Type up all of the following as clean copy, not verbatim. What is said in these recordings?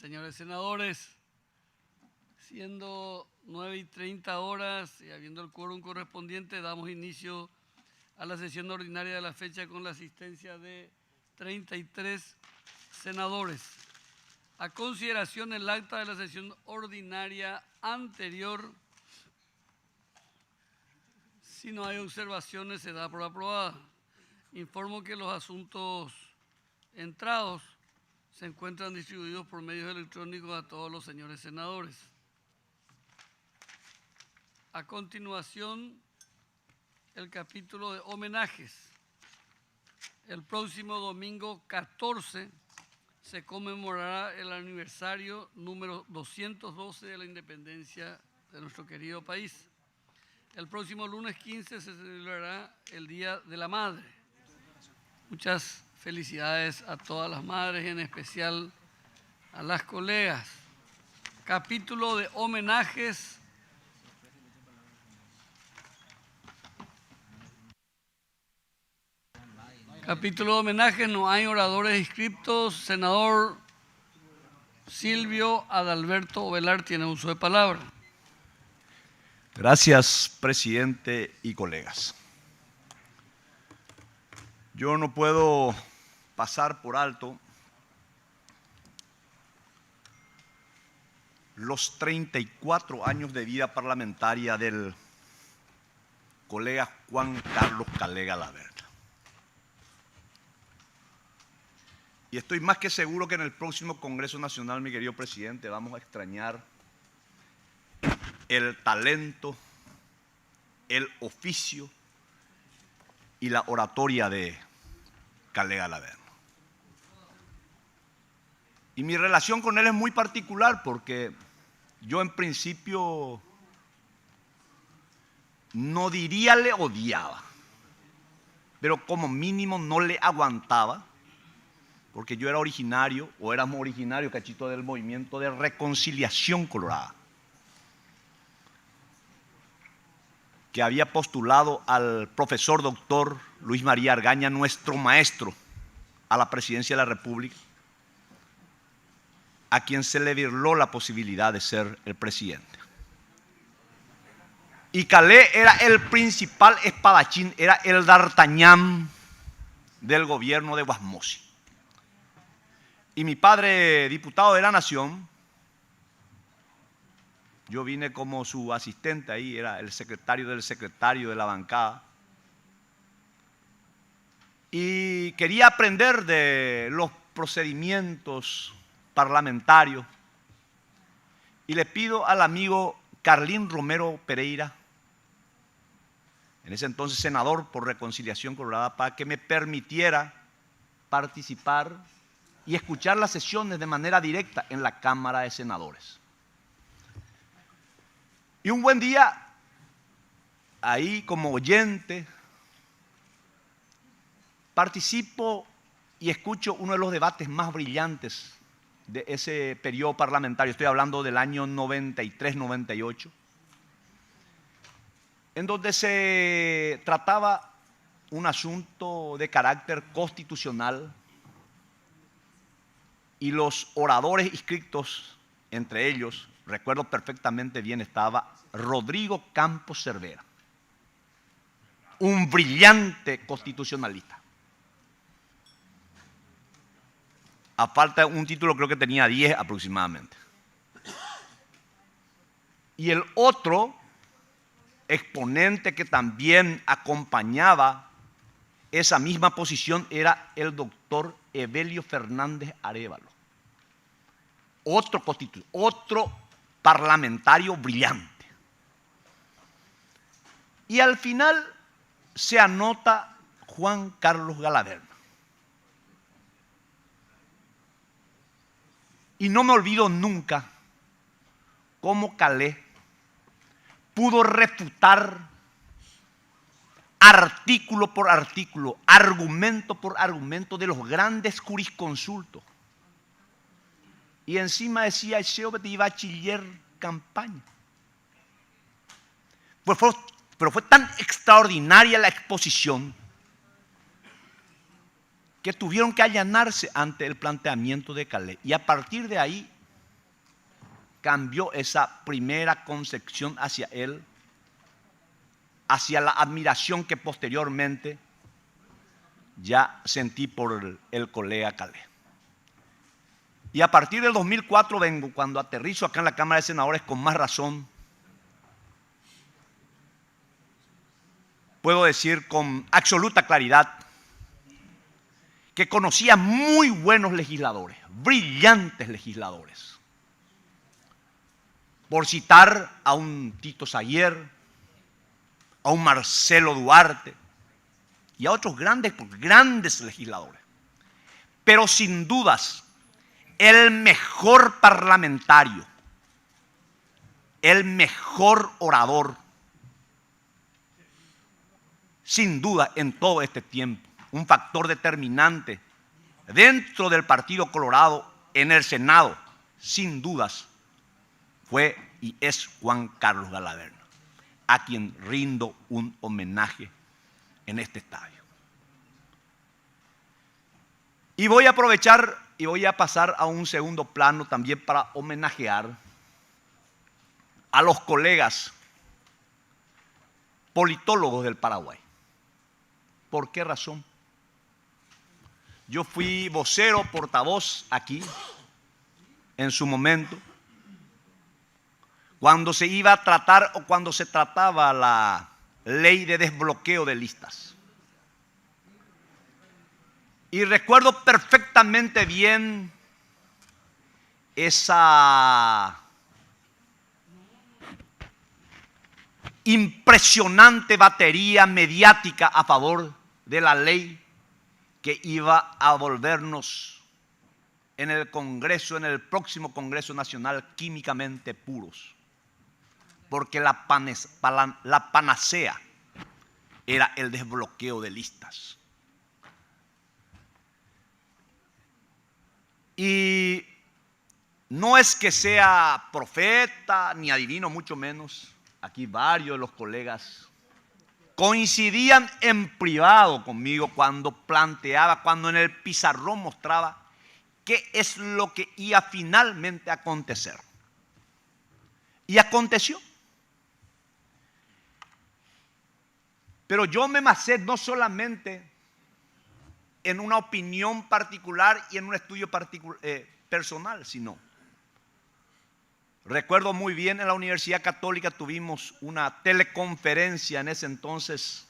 Señores senadores, siendo 9:30 horas y habiendo el quórum correspondiente, damos inicio a la sesión ordinaria de la fecha con la asistencia de 33 senadores. A consideración el acta de la sesión ordinaria anterior. Si no hay observaciones, se da por aprobada. Informo que los asuntos entrados se encuentran distribuidos por medios electrónicos a todos los señores senadores. A continuación, el capítulo de homenajes. El próximo domingo 14 se conmemorará el aniversario número 212 de la independencia de nuestro querido país. El próximo lunes 15 se celebrará el Día de la Madre. Muchas felicidades a todas las madres, en especial a las colegas. Capítulo de homenajes. Capítulo de homenajes, no hay oradores inscriptos. Senador Silvio Adalberto Ovelar tiene uso de palabra. Gracias, presidente y colegas. Yo no puedo pasar por alto los 34 años de vida parlamentaria del colega Juan Carlos Calé Galaverna. Y estoy más que seguro que en el próximo Congreso Nacional, mi querido presidente, vamos a extrañar el talento, el oficio y la oratoria de Calé Galaverna. Y mi relación con él es muy particular porque yo en principio no diría le odiaba, pero como mínimo no le aguantaba, porque yo era originario, o éramos originarios, cachito, del movimiento de Reconciliación Colorada, que había postulado al profesor doctor Luis María Argaña, nuestro maestro, a la presidencia de la República, a quien se le virló la posibilidad de ser el presidente. Y Calé era el principal espadachín, era el D'Artagnan del gobierno de Guasmosi. Y mi padre, diputado de la Nación, yo vine como su asistente ahí, era el secretario del secretario de la bancada. Y quería aprender de los procedimientos parlamentarios. Y le pido al amigo Carlín Romero Pereira, en ese entonces senador por Reconciliación Colorada, para que me permitiera participar y escuchar las sesiones de manera directa en la Cámara de Senadores. Y un buen día, ahí como oyente, participo y escucho uno de los debates más brillantes de ese periodo parlamentario. Estoy hablando del año 93-98, en donde se trataba un asunto de carácter constitucional y los oradores inscritos, entre ellos, recuerdo perfectamente bien, estaba Rodrigo Campos Cervera, un brillante constitucionalista. A falta de un título, creo que tenía 10 aproximadamente. Y el otro exponente que también acompañaba esa misma posición era el doctor Evelio Fernández Arévalo, otro parlamentario brillante. Y al final se anota Juan Carlos Galaverna. Y no me olvido nunca cómo Calé pudo refutar artículo por artículo, argumento por argumento de los grandes jurisconsultos. Y encima decía, yo iba a chillar campaña. Pero fue tan extraordinaria la exposición que tuvieron que allanarse ante el planteamiento de Calé. Y a partir de ahí cambió esa primera concepción hacia él, hacia la admiración que posteriormente ya sentí por el colega Calé. Y a partir del 2004 vengo, cuando aterrizo acá en la Cámara de Senadores con más razón, puedo decir con absoluta claridad que conocía muy buenos legisladores, brillantes legisladores. Por citar a un Tito Sayer, a un Marcelo Duarte y a otros grandes legisladores. Pero sin dudas, el mejor parlamentario, el mejor orador, sin duda en todo este tiempo, un factor determinante dentro del Partido Colorado en el Senado, sin dudas, fue y es Juan Carlos Galaverna, a quien rindo un homenaje en este estadio. Y voy a aprovechar y voy a pasar a un segundo plano también para homenajear a los colegas politólogos del Paraguay. ¿Por qué razón? Yo fui vocero, portavoz aquí, en su momento, cuando se iba a tratar o cuando se trataba la ley de desbloqueo de listas. Y recuerdo perfectamente bien esa impresionante batería mediática a favor de la ley que iba a volvernos en el Congreso, en el próximo Congreso Nacional, químicamente puros. Porque la panacea era el desbloqueo de listas. Y no es que sea profeta ni adivino, mucho menos. Aquí varios de los colegas coincidían en privado conmigo cuando planteaba, cuando en el pizarrón mostraba qué es lo que iba finalmente a acontecer. Y aconteció. Pero yo me basé no solamente en una opinión particular y en un estudio personal, sino, recuerdo muy bien, en la Universidad Católica tuvimos una teleconferencia en ese entonces,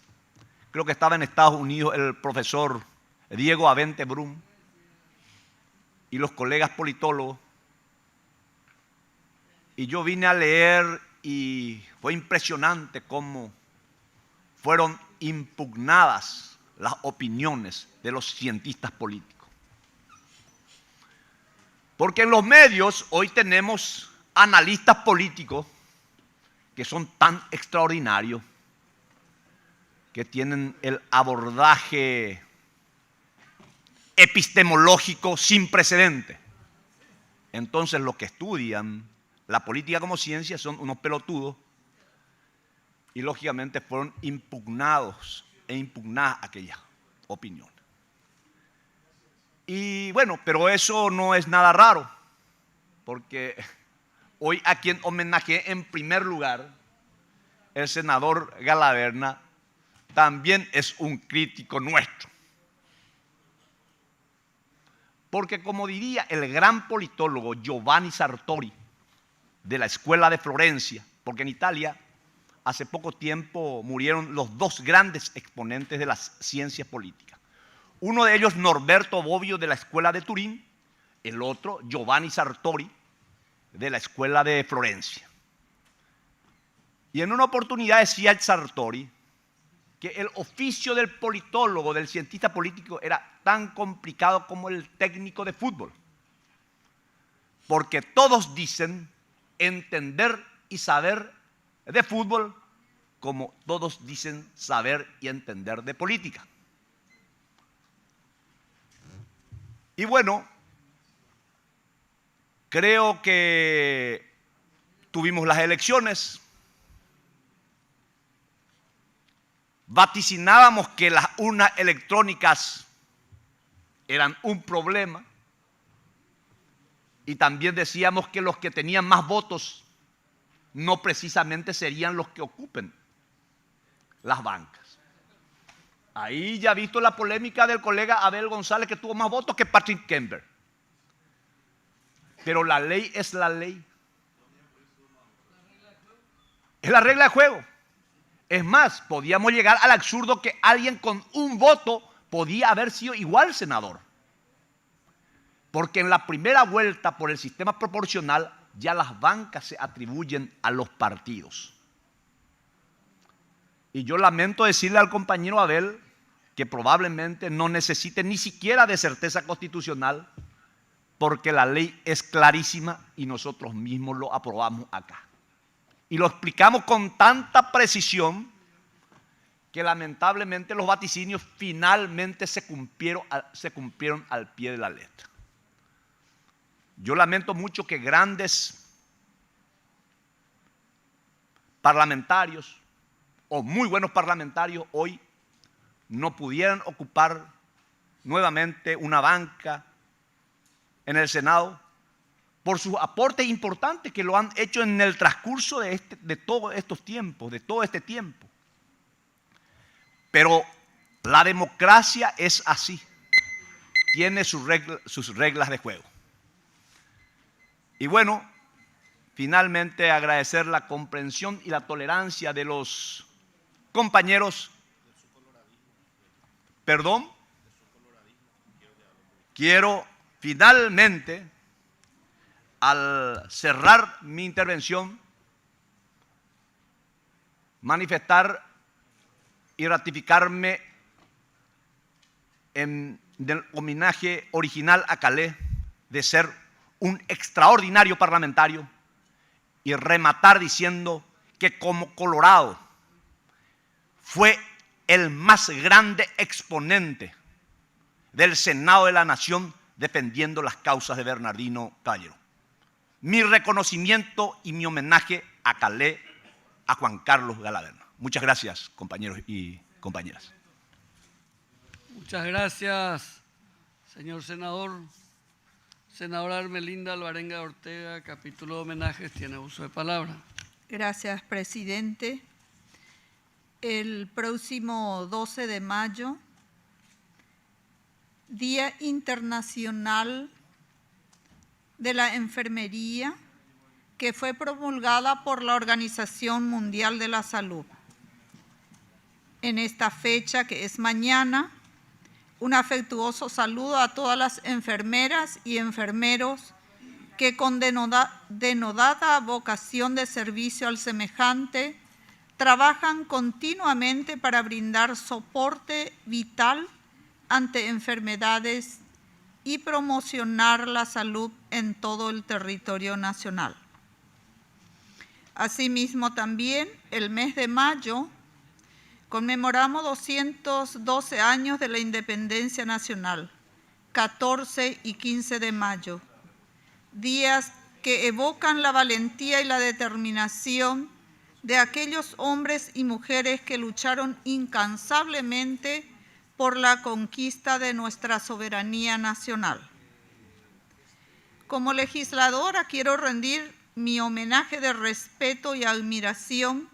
creo que estaba en Estados Unidos el profesor Diego Avente Brum y los colegas politólogos, y yo vine a leer y fue impresionante cómo fueron impugnadas las opiniones de los cientistas políticos. Porque en los medios hoy tenemos analistas políticos que son tan extraordinarios, que tienen el abordaje epistemológico sin precedente. Entonces los que estudian la política como ciencia son unos pelotudos y lógicamente fueron impugnadas aquellas opiniones. Y bueno, pero eso no es nada raro, porque hoy a quien homenajeé en primer lugar, el senador Galaverna, también es un crítico nuestro. Porque como diría el gran politólogo Giovanni Sartori, de la Escuela de Florencia, porque en Italia hace poco tiempo murieron los dos grandes exponentes de las ciencias políticas. Uno de ellos, Norberto Bobbio, de la Escuela de Turín, el otro, Giovanni Sartori, de la Escuela de Florencia. Y en una oportunidad decía el Sartori que el oficio del politólogo, del cientista político, era tan complicado como el técnico de fútbol. Porque todos dicen entender y saber de fútbol como todos dicen saber y entender de política. Y bueno, creo que tuvimos las elecciones, vaticinábamos que las urnas electrónicas eran un problema, Y también decíamos que los que tenían más votos no precisamente serían los que ocupen las bancas. Ahí ya ha visto la polémica del colega Abel González, que tuvo más votos que Patrick Kemper. Pero la ley es la ley. Es la regla de juego. Es más, podíamos llegar al absurdo que alguien con un voto podía haber sido igual senador. Porque en la primera vuelta por el sistema proporcional ya las bancas se atribuyen a los partidos. Y yo lamento decirle al compañero Abel que probablemente no necesite ni siquiera de certeza constitucional, porque la ley es clarísima y nosotros mismos lo aprobamos acá. Y lo explicamos con tanta precisión que lamentablemente los vaticinios finalmente se cumplieron al pie de la letra. Yo lamento mucho que grandes parlamentarios o muy buenos parlamentarios hoy no pudieran ocupar nuevamente una banca en el Senado por sus aportes importantes que lo han hecho en el transcurso de todos estos tiempos, de todo este tiempo. Pero la democracia es así, tiene sus reglas de juego. Y bueno, finalmente agradecer la comprensión y la tolerancia de los compañeros. Perdón. Quiero finalmente, al cerrar mi intervención, manifestar y ratificarme en el homenaje original a Calé de ser un extraordinario parlamentario y rematar diciendo que como Colorado fue el más grande exponente del Senado de la Nación defendiendo las causas de Bernardino Caballero. Mi reconocimiento y mi homenaje a Calé, a Juan Carlos Galaverna. Muchas gracias, compañeros y compañeras. Muchas gracias, señor senador. Senadora Ermelinda Alvarenga Ortega, capítulo de homenajes, tiene uso de palabra. Gracias, presidente. El próximo 12 de mayo, Día Internacional de la Enfermería, que fue promulgada por la Organización Mundial de la Salud. En esta fecha, que es mañana, un afectuoso saludo a todas las enfermeras y enfermeros que con denodada vocación de servicio al semejante trabajan continuamente para brindar soporte vital ante enfermedades y promocionar la salud en todo el territorio nacional. Asimismo, también el mes de mayo conmemoramos 212 años de la independencia nacional, 14 y 15 de mayo, días que evocan la valentía y la determinación de aquellos hombres y mujeres que lucharon incansablemente por la conquista de nuestra soberanía nacional. Como legisladora quiero rendir mi homenaje de respeto y admiración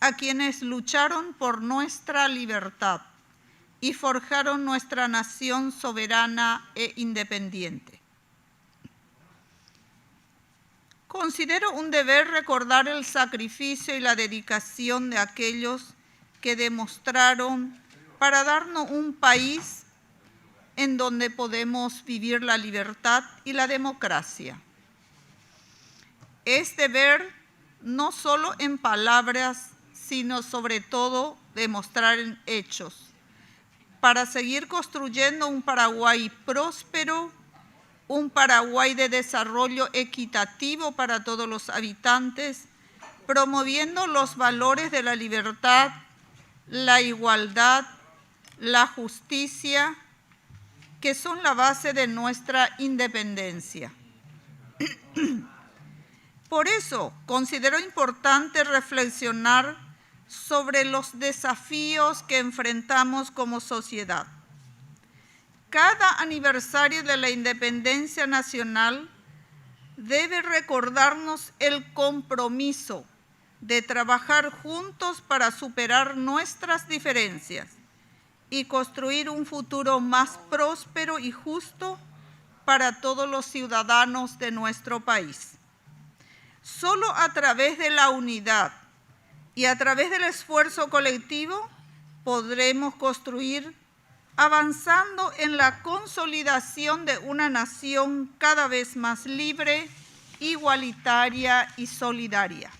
a quienes lucharon por nuestra libertad y forjaron nuestra nación soberana e independiente. Considero un deber recordar el sacrificio y la dedicación de aquellos que demostraron para darnos un país en donde podemos vivir la libertad y la democracia. Es deber no solo en palabras, sino sobre todo demostrar en hechos, para seguir construyendo un Paraguay próspero, un Paraguay de desarrollo equitativo para todos los habitantes, promoviendo los valores de la libertad, la igualdad, la justicia, que son la base de nuestra independencia. Por eso considero importante reflexionar sobre los desafíos que enfrentamos como sociedad. Cada aniversario de la independencia nacional debe recordarnos el compromiso de trabajar juntos para superar nuestras diferencias y construir un futuro más próspero y justo para todos los ciudadanos de nuestro país. Solo a través de la unidad y a través del esfuerzo colectivo podremos construir avanzando en la consolidación de una nación cada vez más libre, igualitaria y solidaria.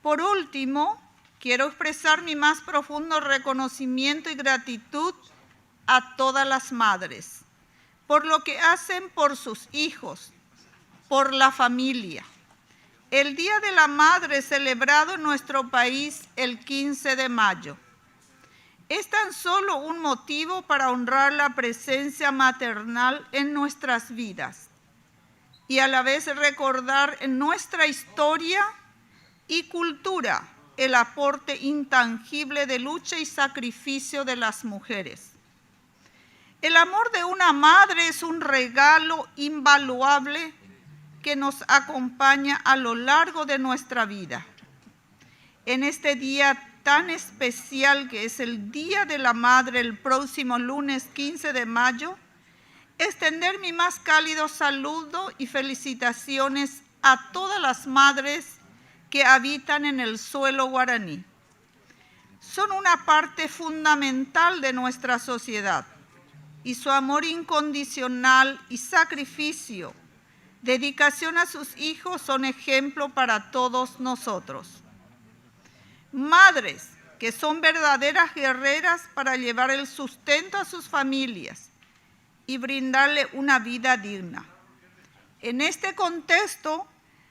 Por último, quiero expresar mi más profundo reconocimiento y gratitud a todas las madres por lo que hacen por sus hijos, por la familia. El Día de la Madre celebrado en nuestro país el 15 de mayo. Es tan solo un motivo para honrar la presencia maternal en nuestras vidas y a la vez recordar en nuestra historia y cultura el aporte intangible de lucha y sacrificio de las mujeres. El amor de una madre es un regalo invaluable que nos acompaña a lo largo de nuestra vida. En este día tan especial que es el Día de la Madre, el próximo lunes 15 de mayo, extender mi más cálido saludo y felicitaciones a todas las madres que habitan en el suelo guaraní. Son una parte fundamental de nuestra sociedad y su amor incondicional y sacrificio, dedicación a sus hijos son ejemplo para todos nosotros. Madres que son verdaderas guerreras para llevar el sustento a sus familias y brindarle una vida digna. En este contexto,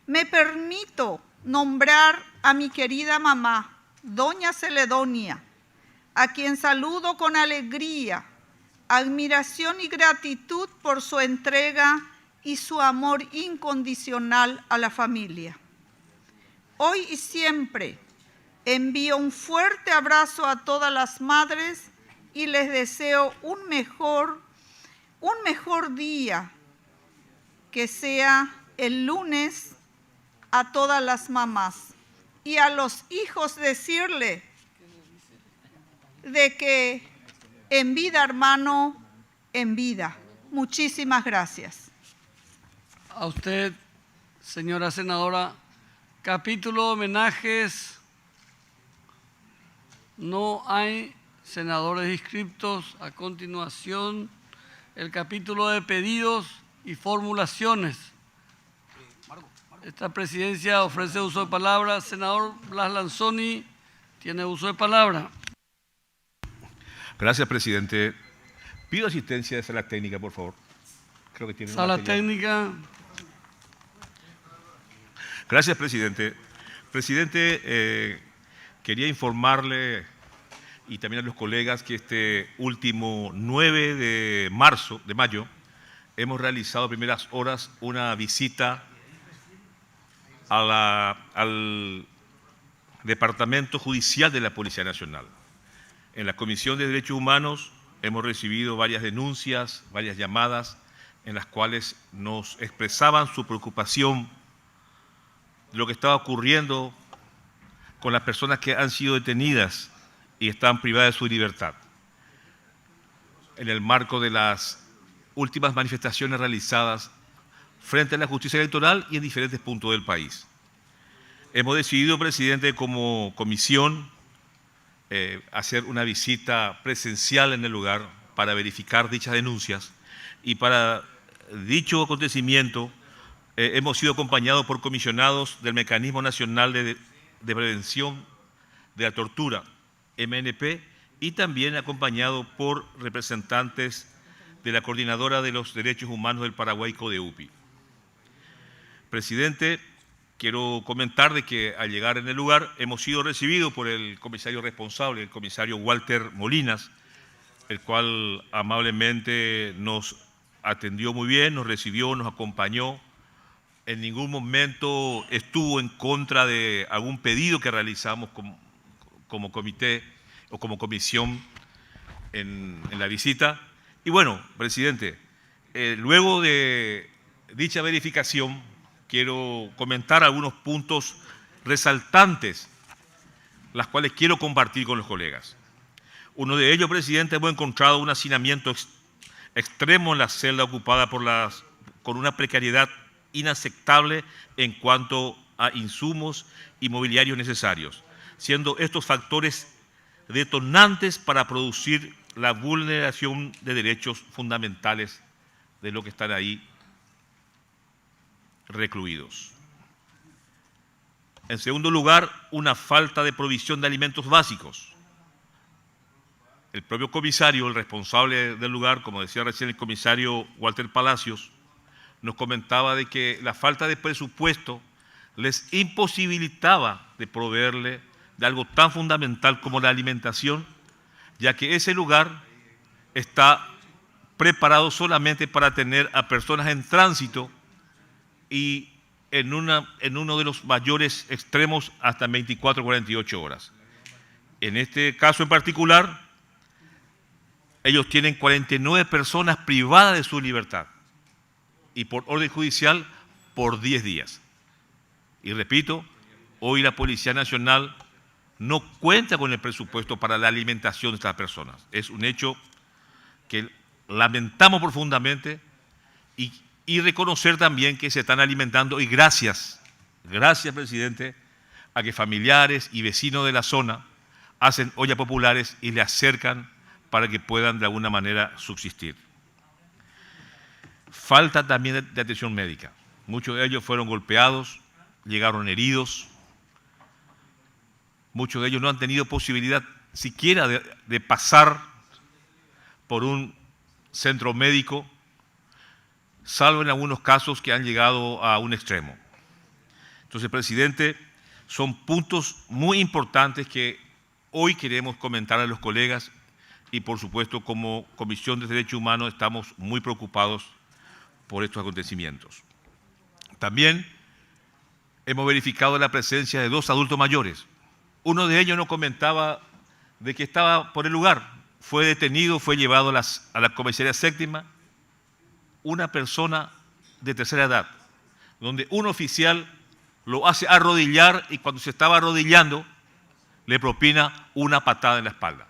me permito nombrar a mi querida mamá, doña Celedonia, a quien saludo con alegría, admiración y gratitud por su entrega y su amor incondicional a la familia. Hoy y siempre envío un fuerte abrazo a todas las madres y les deseo un mejor día, que sea el lunes, a todas las mamás. Y a los hijos decirle de que en vida, hermano, en vida. Muchísimas gracias. A usted, señora senadora. Capítulo de homenajes. No hay senadores inscriptos. A continuación, el capítulo de pedidos y formulaciones. Esta presidencia ofrece uso de palabra. Senador Blas Lanzoni tiene uso de palabra. Gracias, presidente. Pido asistencia de sala técnica, por favor. Creo que tiene Sala técnica. Gracias, presidente. Presidente, quería informarle y también a los colegas que este último 9 de mayo, hemos realizado a primeras horas una visita al Departamento Judicial de la Policía Nacional. En la Comisión de Derechos Humanos hemos recibido varias denuncias, varias llamadas, en las cuales nos expresaban su preocupación de lo que estaba ocurriendo con las personas que han sido detenidas y están privadas de su libertad, en el marco de las últimas manifestaciones realizadas frente a la justicia electoral y en diferentes puntos del país. Hemos decidido, presidente, como comisión, hacer una visita presencial en el lugar para verificar dichas denuncias, y para dicho acontecimiento hemos sido acompañados por comisionados del Mecanismo Nacional de Prevención de la Tortura, MNP, y también acompañado por representantes de la Coordinadora de los Derechos Humanos del Paraguay, CODEUPI. Presidente, quiero comentar de que al llegar en el lugar hemos sido recibidos por el comisario responsable, el comisario Walter Molinas, el cual amablemente nos atendió muy bien, nos recibió, nos acompañó. En ningún momento estuvo en contra de algún pedido que realizamos como comité o como comisión en la visita. Y bueno, presidente, luego de dicha verificación quiero comentar algunos puntos resaltantes, las cuales quiero compartir con los colegas. Uno de ellos, presidente, hemos encontrado un hacinamiento extremo en la celda ocupada con una precariedad inaceptable en cuanto a insumos y mobiliarios necesarios, siendo estos factores detonantes para producir la vulneración de derechos fundamentales de los que están ahí recluidos. En segundo lugar, una falta de provisión de alimentos básicos. El propio comisario, el responsable del lugar, como decía recién el comisario Walter Palacios, nos comentaba de que la falta de presupuesto les imposibilitaba de proveerle de algo tan fundamental como la alimentación, ya que ese lugar está preparado solamente para tener a personas en tránsito y en uno de los mayores extremos hasta 24 o 48 horas. En este caso en particular, ellos tienen 49 personas privadas de su libertad y por orden judicial por 10 días. Y repito, hoy la Policía Nacional no cuenta con el presupuesto para la alimentación de estas personas. Es un hecho que lamentamos profundamente y reconocer también que se están alimentando y gracias, presidente, a que familiares y vecinos de la zona hacen ollas populares y le acercan para que puedan de alguna manera subsistir. Falta también de atención médica. Muchos de ellos fueron golpeados, llegaron heridos. Muchos de ellos no han tenido posibilidad siquiera de pasar por un centro médico, salvo en algunos casos que han llegado a un extremo. Entonces, presidente, son puntos muy importantes que hoy queremos comentar a los colegas y, por supuesto, como Comisión de Derechos Humanos estamos muy preocupados por estos acontecimientos. También hemos verificado la presencia de 2 adultos mayores. Uno de ellos nos comentaba de que estaba por el lugar, fue detenido, fue llevado a la comisaría séptima, una persona de tercera edad, donde un oficial lo hace arrodillar y cuando se estaba arrodillando le propina una patada en la espalda.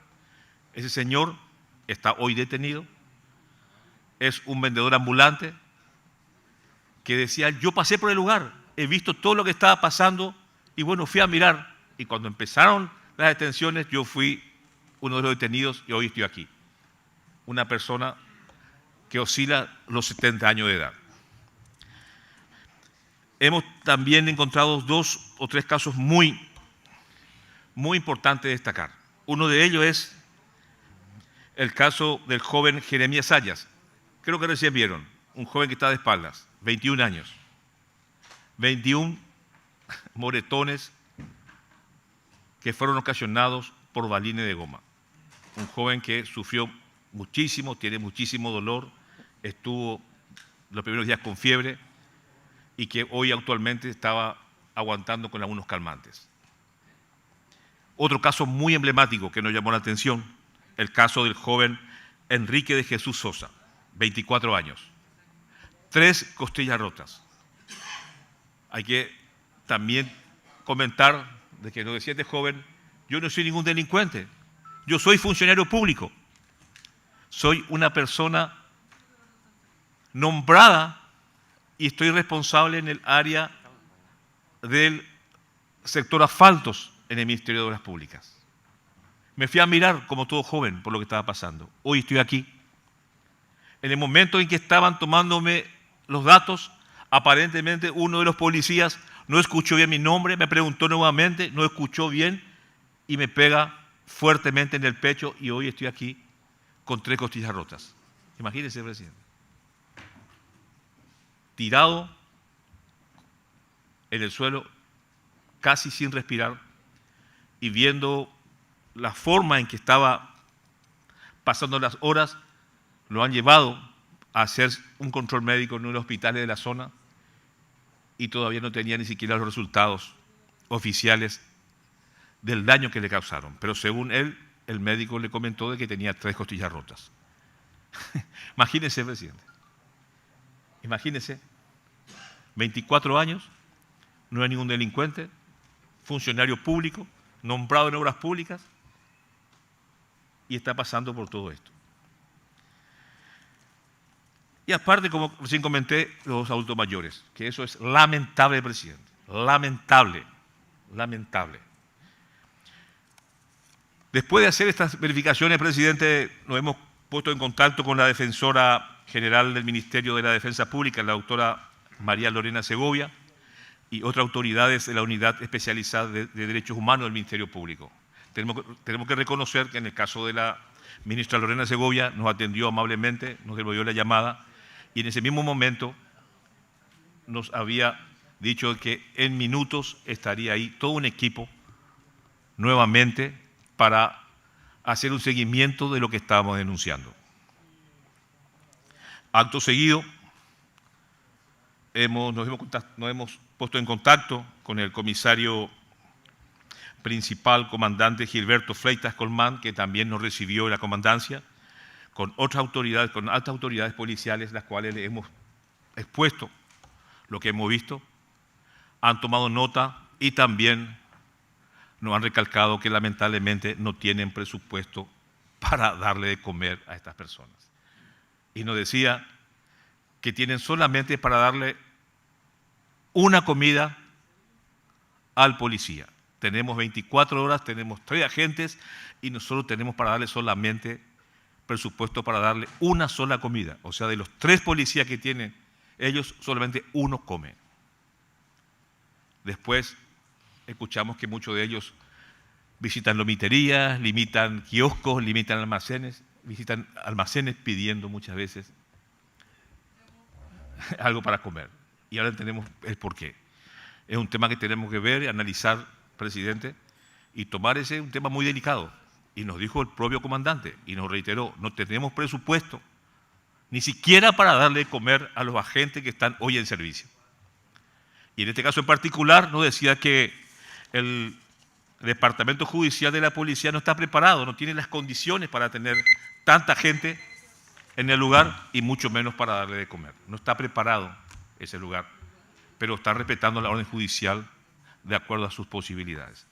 Ese señor está hoy detenido, es un vendedor ambulante que decía, yo pasé por el lugar, he visto todo lo que estaba pasando y bueno, fui a mirar y cuando empezaron las detenciones yo fui uno de los detenidos y hoy estoy aquí. Una persona que oscila los 70 años de edad. Hemos también encontrado 2 o 3 casos muy importantes de destacar. Uno de ellos es el caso del joven Jeremías Sayas. Creo que recién vieron, un joven que está de espaldas, 21 años. 21 moretones que fueron ocasionados por balines de goma. Un joven que sufrió muchísimo, tiene muchísimo dolor, estuvo los primeros días con fiebre y que hoy actualmente estaba aguantando con algunos calmantes. Otro caso muy emblemático que nos llamó la atención, el caso del joven Enrique de Jesús Sosa, 24 años, 3 costillas rotas. Hay que también comentar de que lo decía este joven, yo no soy ningún delincuente, yo soy funcionario público, soy una persona nombrada y estoy responsable en el área del sector asfaltos en el Ministerio de Obras Públicas. Me fui a mirar como todo joven por lo que estaba pasando. Hoy estoy aquí. En el momento en que estaban tomándome los datos, aparentemente uno de los policías no escuchó bien mi nombre, me preguntó nuevamente, no escuchó bien y me pega fuertemente en el pecho y hoy estoy aquí con 3 costillas rotas. Imagínense, presidente. Tirado en el suelo, casi sin respirar y viendo la forma en que estaba pasando las horas, lo han llevado a hacer un control médico en uno de los hospitales de la zona y todavía no tenía ni siquiera los resultados oficiales del daño que le causaron. Pero según él, el médico le comentó de que tenía 3 costillas rotas. Imagínense, presidente. Imagínense 24 años, no es ningún delincuente, funcionario público, nombrado en obras públicas, y está pasando por todo esto. Y aparte, como recién comenté, los adultos mayores, que eso es lamentable, presidente, lamentable, lamentable. Después de hacer estas verificaciones, presidente, nos hemos puesto en contacto con la defensora general del Ministerio de la Defensa Pública, la doctora María Lorena Segovia, y otras autoridades de la Unidad Especializada de Derechos Humanos del Ministerio Público. Tenemos que reconocer que en el caso de la ministra Lorena Segovia nos atendió amablemente, nos devolvió la llamada, y en ese mismo momento nos había dicho que en minutos estaría ahí todo un equipo nuevamente para hacer un seguimiento de lo que estábamos denunciando. Acto seguido, nos hemos puesto en contacto con el comisario principal, comandante Gilberto Fleitas Colmán, que también nos recibió en la comandancia, con otras autoridades, con altas autoridades policiales, las cuales le hemos expuesto lo que hemos visto, han tomado nota y también nos han recalcado que lamentablemente no tienen presupuesto para darle de comer a estas personas. Y nos decía que tienen solamente para darle una comida al policía. Tenemos 24 horas, tenemos 3 agentes y nosotros tenemos para darle solamente presupuesto para darle una sola comida. O sea, de los 3 policías que tienen, ellos solamente uno come. Después escuchamos que muchos de ellos visitan lomiterías, limitan kioscos, limitan almacenes, visitan almacenes pidiendo muchas veces algo para comer. Y ahora entendemos el porqué. Es un tema que tenemos que ver, analizar, presidente, y tomar ese un tema muy delicado. Y nos dijo el propio comandante, y nos reiteró, no tenemos presupuesto, ni siquiera para darle de comer a los agentes que están hoy en servicio. Y en este caso en particular nos decía que el Departamento Judicial de la Policía no está preparado, no tiene las condiciones para tener tanta gente en el lugar y mucho menos para darle de comer. No está preparado ese lugar, pero está respetando la orden judicial de acuerdo a sus posibilidades.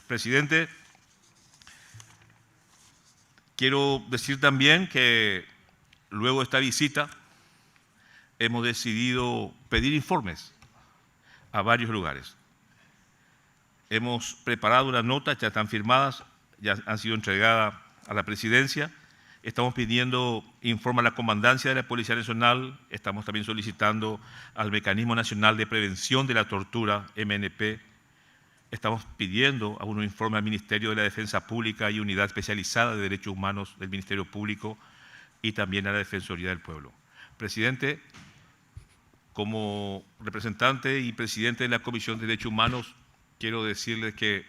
Presidente, quiero decir también que luego de esta visita hemos decidido pedir informes a varios lugares. Hemos preparado una nota, ya están firmadas, ya han sido entregadas a la presidencia. Estamos pidiendo informe a la Comandancia de la Policía Nacional, estamos también solicitando al Mecanismo Nacional de Prevención de la Tortura, MNP. Estamos pidiendo a un informe al Ministerio de la Defensa Pública y Unidad Especializada de Derechos Humanos del Ministerio Público y también a la Defensoría del Pueblo. Presidente, como representante y presidente de la Comisión de Derechos Humanos, quiero decirles que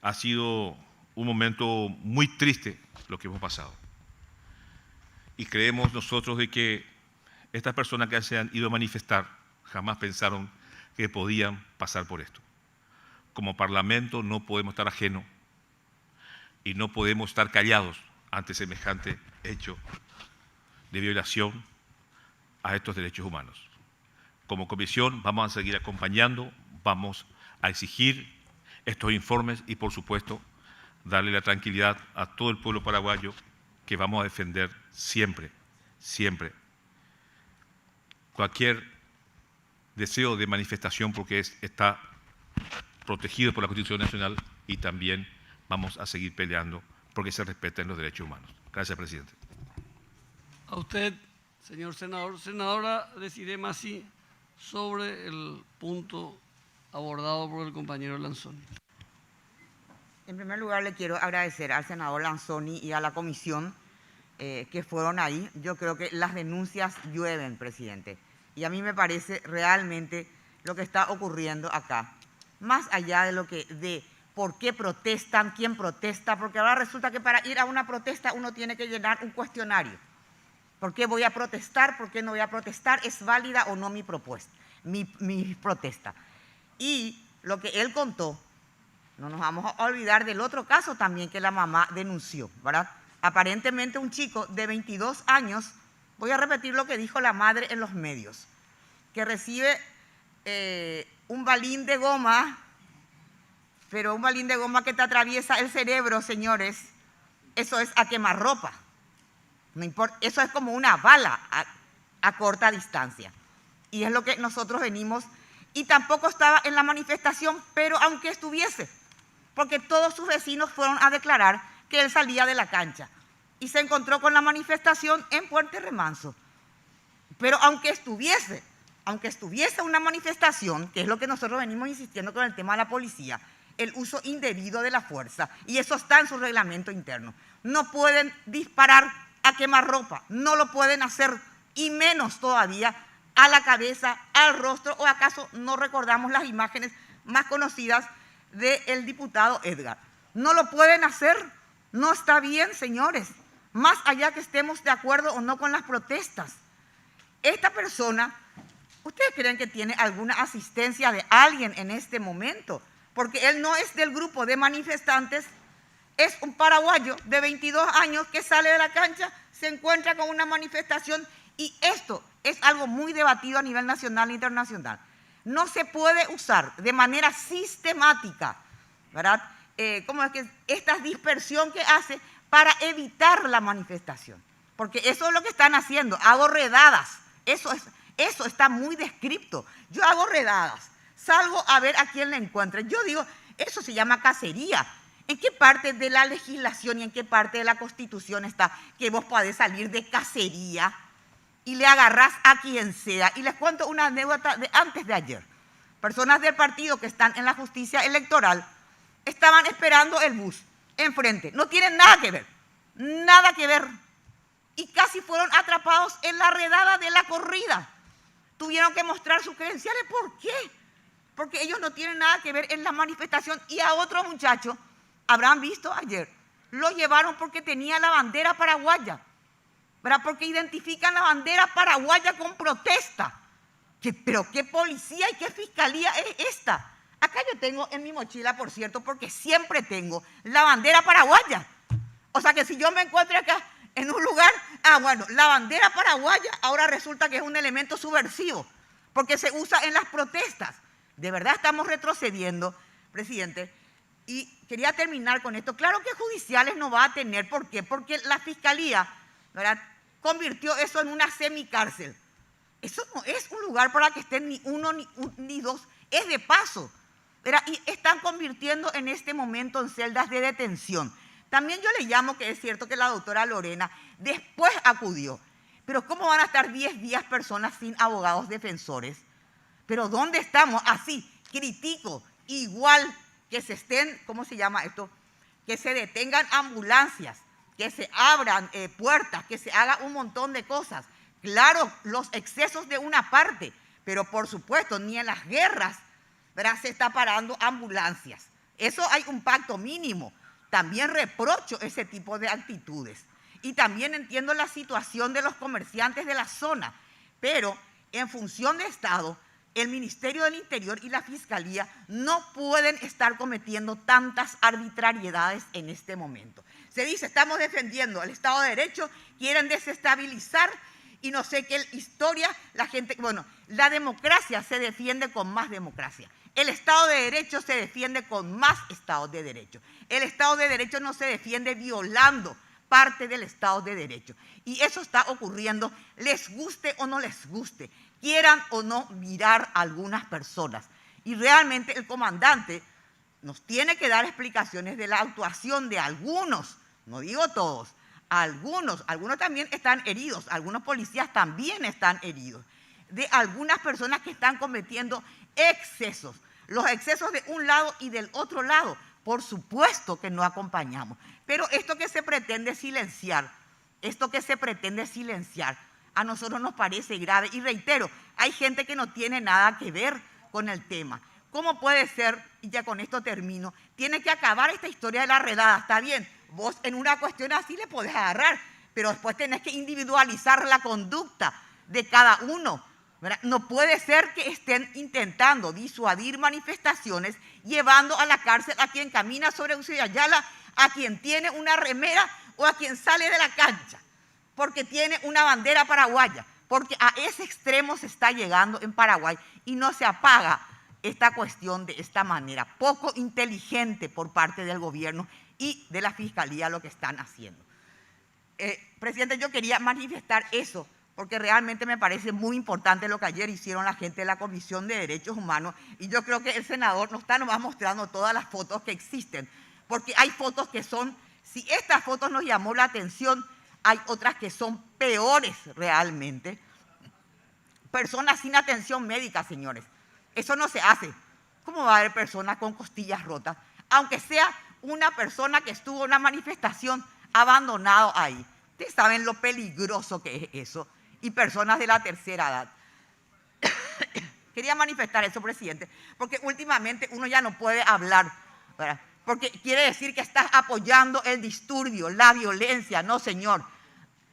ha sido un momento muy triste lo que hemos pasado. Y creemos nosotros de que estas personas que se han ido a manifestar jamás pensaron que podían pasar por esto. Como Parlamento no podemos estar ajenos y no podemos estar callados ante semejante hecho de violación a estos derechos humanos. Como comisión vamos a seguir acompañando, vamos a exigir estos informes y, por supuesto, darle la tranquilidad a todo el pueblo paraguayo que vamos a defender siempre, siempre, cualquier deseo de manifestación porque está protegido por la Constitución Nacional y también vamos a seguir peleando porque se respeten los derechos humanos. Gracias, presidente. A usted, señor senador. Senadora Desirée Massy, sobre el punto abordado por el compañero Lanzoni. En primer lugar, le quiero agradecer al senador Lanzoni y a la comisión que fueron ahí. Yo creo que las denuncias llueven, presidente. Y a mí me parece realmente lo que está ocurriendo acá. Más allá de por qué protestan, quién protesta, porque ahora resulta que para ir a una protesta uno tiene que llenar un cuestionario. ¿Por qué voy a protestar? ¿Por qué no voy a protestar? ¿Es válida o no mi propuesta, mi protesta? Y lo que él contó, no nos vamos a olvidar del otro caso también que la mamá denunció, ¿verdad? Aparentemente un chico de 22 años, voy a repetir lo que dijo la madre en los medios, que recibe un balín de goma, pero un balín de goma que te atraviesa el cerebro, señores, eso es a quemarropa. No importa, eso es como una bala a corta distancia. Y es lo que nosotros venimos, y tampoco estaba en la manifestación, pero aunque estuviese, porque todos sus vecinos fueron a declarar que él salía de la cancha y se encontró con la manifestación en Puente Remanso. Pero aunque estuviese una manifestación, que es lo que nosotros venimos insistiendo con el tema de la policía, el uso indebido de la fuerza, y eso está en su reglamento interno. No pueden disparar a quemarropa, no lo pueden hacer, y menos todavía a la cabeza, al rostro, o acaso no recordamos las imágenes más conocidas del diputado Edgar. No lo pueden hacer, no está bien, señores, más allá que estemos de acuerdo o no con las protestas. Esta persona, ¿ustedes creen que tiene alguna asistencia de alguien en este momento? Porque él no es del grupo de manifestantes, es un paraguayo de 22 años que sale de la cancha, se encuentra con una manifestación, y esto es algo muy debatido a nivel nacional e internacional. No se puede usar de manera sistemática, ¿verdad? ¿Cómo es que esta dispersión que hace para evitar la manifestación? Porque eso es lo que están haciendo, hago redadas, eso está muy descripto. Yo hago redadas, salgo a ver a quién le encuentro. Yo digo, eso se llama cacería. ¿En qué parte de la legislación y en qué parte de la Constitución está que vos podés salir de cacería y le agarrás a quien sea? Y les cuento una anécdota de antes de ayer. Personas del partido que están en la justicia electoral estaban esperando el bus enfrente. No tienen nada que ver, nada que ver. Y casi fueron atrapados en la redada de la corrida. Tuvieron que mostrar sus credenciales. ¿Por qué? Porque ellos no tienen nada que ver en la manifestación. Y a otro muchacho, habrán visto ayer, lo llevaron porque tenía la bandera paraguaya, ¿verdad? Porque identifican la bandera paraguaya con protesta. Pero ¿qué policía y qué fiscalía es esta? Acá yo tengo en mi mochila, por cierto, porque siempre tengo la bandera paraguaya. O sea que si yo me encuentro acá en un lugar, bueno, la bandera paraguaya ahora resulta que es un elemento subversivo, porque se usa en las protestas. De verdad estamos retrocediendo, presidente. Y quería terminar con esto. Claro que judiciales no va a tener. ¿Por qué? Porque la fiscalía, ¿verdad?, convirtió eso en una semicárcel. Eso no es un lugar para que estén ni uno ni dos, es de paso, ¿verdad? Y están convirtiendo en este momento en celdas de detención. También yo le llamo, que es cierto que la doctora Lorena después acudió, pero ¿cómo van a estar 10 días personas sin abogados defensores? Pero ¿dónde estamos? Así, critico, igual que se estén, ¿cómo se llama esto? Que se detengan ambulancias, que se abran puertas, que se haga un montón de cosas. Claro, los excesos de una parte, pero por supuesto, ni en las guerras, ¿verdad?, se está parando ambulancias. Eso hay un pacto mínimo. También reprocho ese tipo de actitudes. Y también entiendo la situación de los comerciantes de la zona, pero en función de Estado, el Ministerio del Interior y la Fiscalía no pueden estar cometiendo tantas arbitrariedades en este momento. Se dice, estamos defendiendo el Estado de Derecho, quieren desestabilizar y no sé qué historia, la gente, bueno, la democracia se defiende con más democracia. El Estado de Derecho se defiende con más Estados de Derecho. El Estado de Derecho no se defiende violando parte del Estado de Derecho. Y eso está ocurriendo, les guste o no les guste, quieran o no mirar a algunas personas. Y realmente el comandante nos tiene que dar explicaciones de la actuación de algunos, no digo todos, algunos también están heridos, algunos policías también están heridos, de algunas personas que están cometiendo excesos, los excesos de un lado y del otro lado. Por supuesto que no acompañamos, pero esto que se pretende silenciar, a nosotros nos parece grave. Y reitero, hay gente que no tiene nada que ver con el tema. ¿Cómo puede ser? Y ya con esto termino. Tiene que acabar esta historia de la redada. Está bien, vos en una cuestión así le podés agarrar, pero después tenés que individualizar la conducta de cada uno, ¿verdad? No puede ser que estén intentando disuadir manifestaciones, llevando a la cárcel a quien camina sobre Eusebio Ayala, a quien tiene una remera o a quien sale de la cancha porque tiene una bandera paraguaya. porque a ese extremo se está llegando en Paraguay y no se apaga esta cuestión de esta manera. Poco inteligente por parte del gobierno y de la Fiscalía lo que están haciendo. Presidente, yo quería manifestar eso, porque realmente me parece muy importante lo que ayer hicieron la gente de la Comisión de Derechos Humanos, y yo creo que el senador nos está nomás mostrando todas las fotos que existen, porque hay fotos que son, si estas fotos nos llamó la atención, hay otras que son peores realmente. Personas sin atención médica, señores. Eso no se hace. ¿Cómo va a haber personas con costillas rotas? Aunque sea una persona que estuvo en una manifestación abandonado ahí. Ustedes saben lo peligroso que es eso. Y personas de la tercera edad. Quería manifestar eso, presidente, porque últimamente uno ya no puede hablar, ¿verdad? Porque quiere decir que estás apoyando el disturbio, la violencia. No, señor.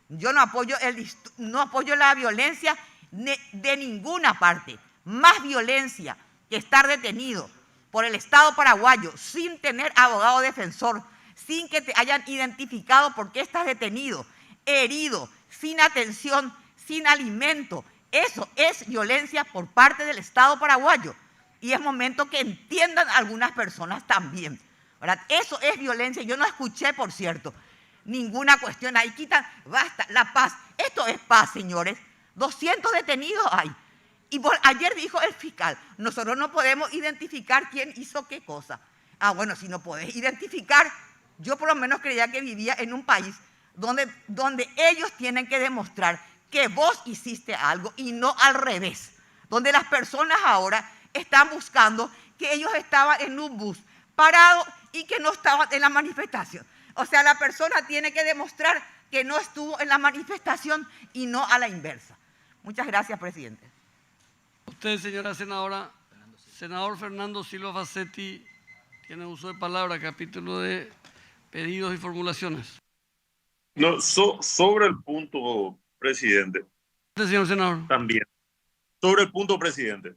Yo no apoyo la violencia de ninguna parte. Más violencia que estar detenido por el Estado paraguayo sin tener abogado defensor, sin que te hayan identificado por qué estás detenido, herido, sin atención, sin alimento. Eso es violencia por parte del Estado paraguayo. Y es momento que entiendan algunas personas también, ¿verdad? Eso es violencia. Yo no escuché, por cierto, ninguna cuestión. Ahí quitan, basta, la paz. Esto es paz, señores. 200 detenidos hay. Y ayer dijo el fiscal, nosotros no podemos identificar quién hizo qué cosa. Ah, bueno, si no podés identificar, yo por lo menos creía que vivía en un país donde ellos tienen que demostrar que vos hiciste algo y no al revés. Donde las personas ahora están buscando que ellos estaban en un bus parado y que no estaban en la manifestación. O sea, la persona tiene que demostrar que no estuvo en la manifestación y no a la inversa. Muchas gracias, presidente. Usted, señora senadora, senador Fernando Silva Facetti, tiene uso de palabra, capítulo de pedidos y formulaciones. No, sobre el punto, presidente. Señor senador. También. Sobre el punto, presidente.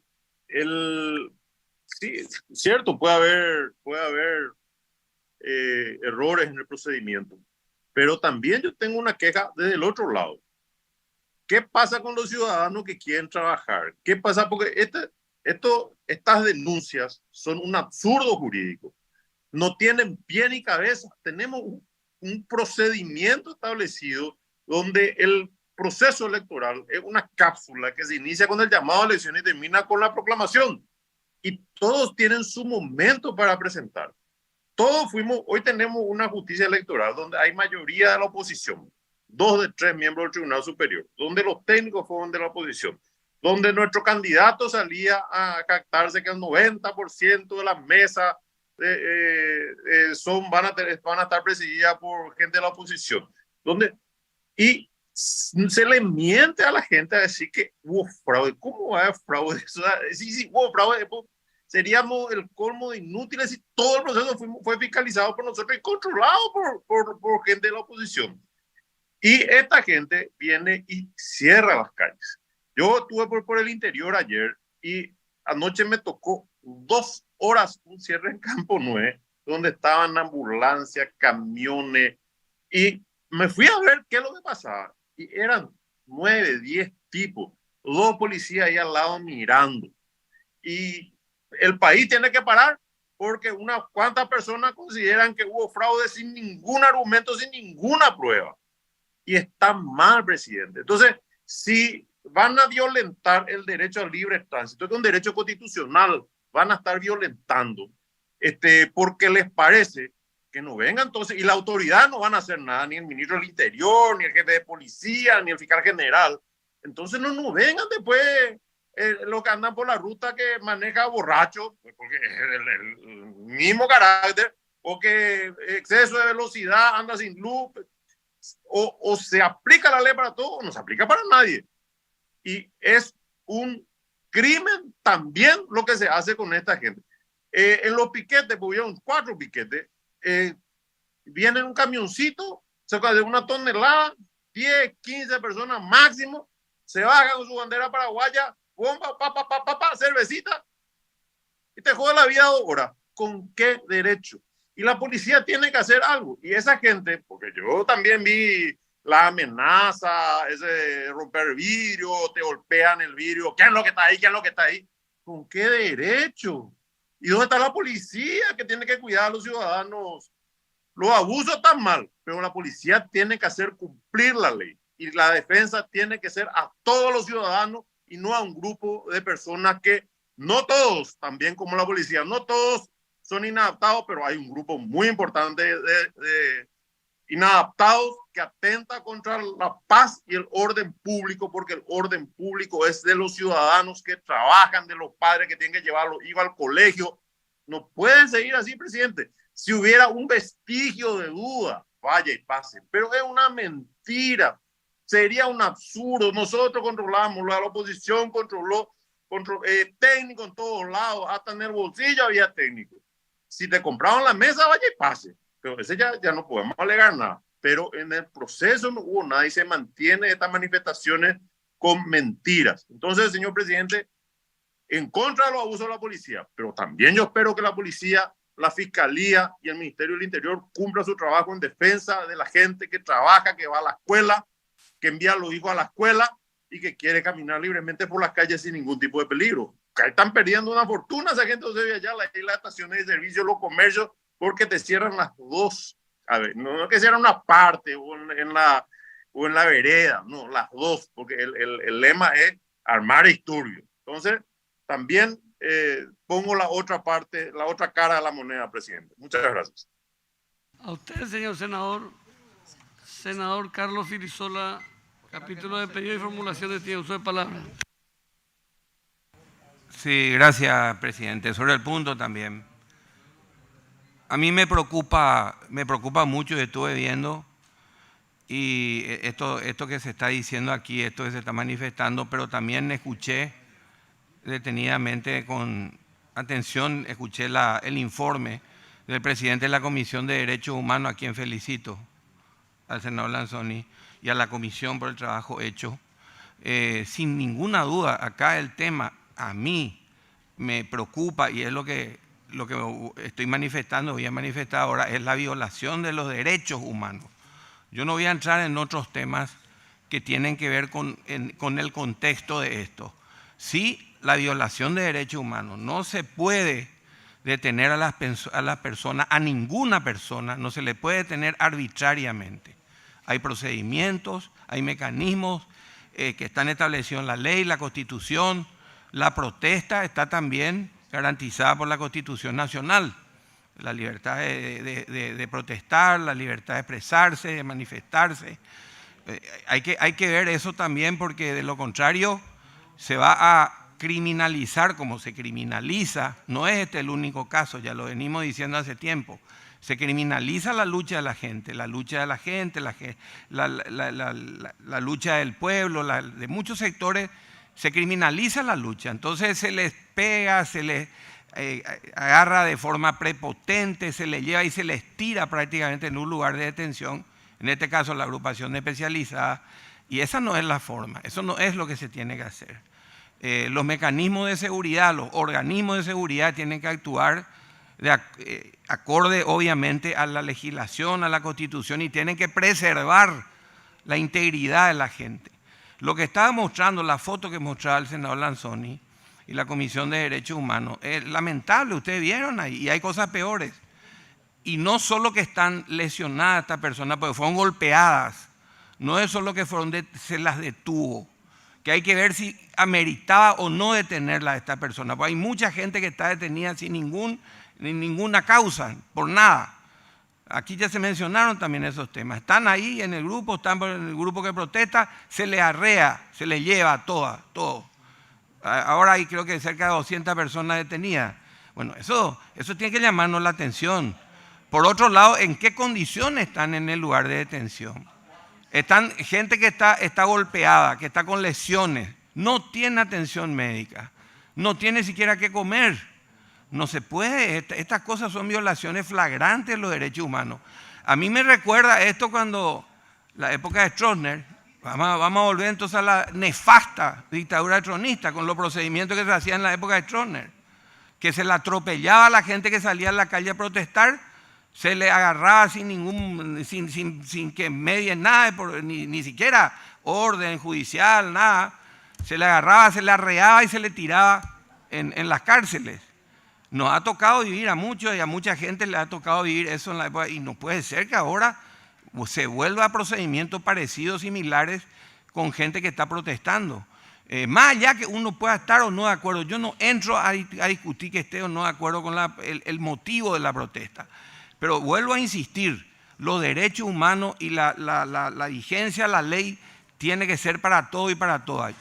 Sí, cierto, puede haber errores en el procedimiento, pero también yo tengo una queja desde el otro lado. ¿Qué pasa con los ciudadanos que quieren trabajar? ¿Qué pasa? Porque estas denuncias son un absurdo jurídico. No tienen pie ni cabeza. Tenemos un procedimiento establecido donde el proceso electoral es una cápsula que se inicia con el llamado a elecciones y termina con la proclamación. Y todos tienen su momento para presentar. Hoy tenemos una justicia electoral donde hay mayoría de la oposición. 2 de 3 miembros del Tribunal Superior, donde los técnicos fueron de la oposición, donde nuestro candidato salía a captarse que el 90% de las mesas van a estar presididas por gente de la oposición, y se le miente a la gente a decir que hubo fraude. ¿Cómo va a haber fraude? Sí, hubo fraude. Seríamos el colmo de inútiles si todo el proceso fue fiscalizado por nosotros y controlado por gente de la oposición. Y esta gente viene y cierra las calles. Yo estuve por el interior ayer y anoche me tocó 2 horas un cierre en Campo 9, donde estaban ambulancias, camiones, y me fui a ver qué es lo que pasaba. Y eran 9, 10 tipos, 2 policías ahí al lado mirando. Y el país tiene que parar porque unas cuantas personas consideran que hubo fraude sin ningún argumento, sin ninguna prueba. Y está mal, presidente. Entonces, si van a violentar el derecho al libre tránsito, que es un derecho constitucional, van a estar violentando, porque les parece que no venga entonces, y la autoridad no van a hacer nada, ni el ministro del Interior, ni el jefe de policía, ni el fiscal general. Entonces no vengan después los que andan por la ruta que maneja borracho, porque el mismo carácter, o que exceso de velocidad, anda sin luz. O se aplica la ley para todo o no se aplica para nadie. Y es un crimen también lo que se hace con esta gente. En los piquetes, porque hubieron 4 piquetes, viene un camioncito, cerca de 1 tonelada, 10, 15 personas máximo, se bajan con su bandera paraguaya, bomba, cervecita, y te jode la vida 2 horas. ¿Con qué derecho? Y la policía tiene que hacer algo. Y esa gente, porque yo también vi la amenaza, ese romper vidrio, te golpean el vidrio, ¿qué es lo que está ahí? ¿Qué es lo que está ahí? ¿Con qué derecho? ¿Y dónde está la policía que tiene que cuidar a los ciudadanos? Los abusos están mal, pero la policía tiene que hacer cumplir la ley y la defensa tiene que ser a todos los ciudadanos y no a un grupo de personas que no todos, también como la policía, no todos son inadaptados, pero hay un grupo muy importante de inadaptados que atenta contra la paz y el orden público, porque el orden público es de los ciudadanos que trabajan, de los padres que tienen que llevar a los hijos al colegio. No pueden seguir así, presidente. Si hubiera un vestigio de duda, vaya y pase, pero es una mentira. Sería un absurdo. Nosotros controlamos, la oposición controló, técnico en todos lados, hasta en el bolsillo había técnico. Si te compraron la mesa, vaya y pase. Pero ese ya no podemos alegar nada. Pero en el proceso no hubo nada y se mantiene estas manifestaciones con mentiras. Entonces, señor presidente, en contra de los abusos de la policía, pero también yo espero que la policía, la fiscalía y el Ministerio del Interior cumplan su trabajo en defensa de la gente que trabaja, que va a la escuela, que envía a los hijos a la escuela y que quiere caminar libremente por las calles sin ningún tipo de peligro. Que están perdiendo una fortuna esa gente de allá, las estaciones de servicio, los comercios, porque te cierran las dos. A ver, no que cierran una parte o en la vereda, no, las dos, porque el lema es armar disturbio. Entonces, también pongo la otra parte, la otra cara de la moneda, presidente. Muchas gracias. A usted, señor senador. Senador Carlos Filisola, capítulo de pedido y formulaciones, tiene uso de palabra. Sí, gracias, presidente. Sobre el punto también. A mí me preocupa mucho, estuve viendo, y esto que se está diciendo aquí, esto que se está manifestando, pero también escuché detenidamente, con atención, escuché el informe del presidente de la Comisión de Derechos Humanos, a quien felicito, al senador Lanzoni, y a la comisión por el trabajo hecho. Sin ninguna duda, acá el tema a mí me preocupa, y es lo que estoy manifestando, voy a manifestar ahora, es la violación de los derechos humanos. Yo no voy a entrar en otros temas que tienen que ver con el contexto de esto. Sí, la violación de derechos humanos. No se puede detener a las personas, a ninguna persona, no se le puede detener arbitrariamente. Hay procedimientos, hay mecanismos que están establecidos en la ley, la Constitución. La protesta está también garantizada por la Constitución Nacional. La libertad de protestar, la libertad de expresarse, de manifestarse. Hay que ver eso también, porque de lo contrario se va a criminalizar como se criminaliza. No es este el único caso, ya lo venimos diciendo hace tiempo. Se criminaliza la lucha de la gente, la lucha del pueblo, de muchos sectores. Se criminaliza la lucha, entonces se les pega, se les agarra de forma prepotente, se les lleva y se les tira prácticamente en un lugar de detención, en este caso la agrupación especializada, y esa no es la forma, eso no es lo que se tiene que hacer. Los mecanismos de seguridad, los organismos de seguridad tienen que actuar acorde obviamente a la legislación, a la Constitución, y tienen que preservar la integridad de la gente. Lo que estaba mostrando, la foto que mostraba el senador Lanzoni y la Comisión de Derechos Humanos, es lamentable, ustedes vieron ahí, y hay cosas peores. Y no solo que están lesionadas estas personas, porque fueron golpeadas, no es solo que se las detuvo, que hay que ver si ameritaba o no detenerla a esta persona, porque hay mucha gente que está detenida sin ninguna causa, por nada. Aquí ya se mencionaron también esos temas. Están ahí en el grupo, están en el grupo que protesta, se les arrea, se les lleva todo. Ahora hay creo que cerca de 200 personas detenidas. Bueno, eso tiene que llamarnos la atención. Por otro lado, ¿en qué condiciones están en el lugar de detención? Están gente que está golpeada, que está con lesiones, no tiene atención médica, no tiene siquiera qué comer. No se puede, estas cosas son violaciones flagrantes de los derechos humanos. A mí me recuerda esto cuando, la época de Stroessner, vamos a volver entonces a la nefasta dictadura tronista, con los procedimientos que se hacían en la época de Stroessner, que se la atropellaba a la gente que salía a la calle a protestar, se le agarraba sin que medien nada, ni siquiera orden judicial, nada. Se le agarraba, se le arreaba y se le tiraba en las cárceles. Nos ha tocado vivir a muchos y a mucha gente le ha tocado vivir eso en la época, y no puede ser que ahora se vuelva a procedimientos parecidos, similares, con gente que está protestando. Más allá que uno pueda estar o no de acuerdo, yo no entro a discutir que esté o no de acuerdo con el motivo de la protesta. Pero vuelvo a insistir, los derechos humanos y la vigencia de la ley tiene que ser para todo y para todas.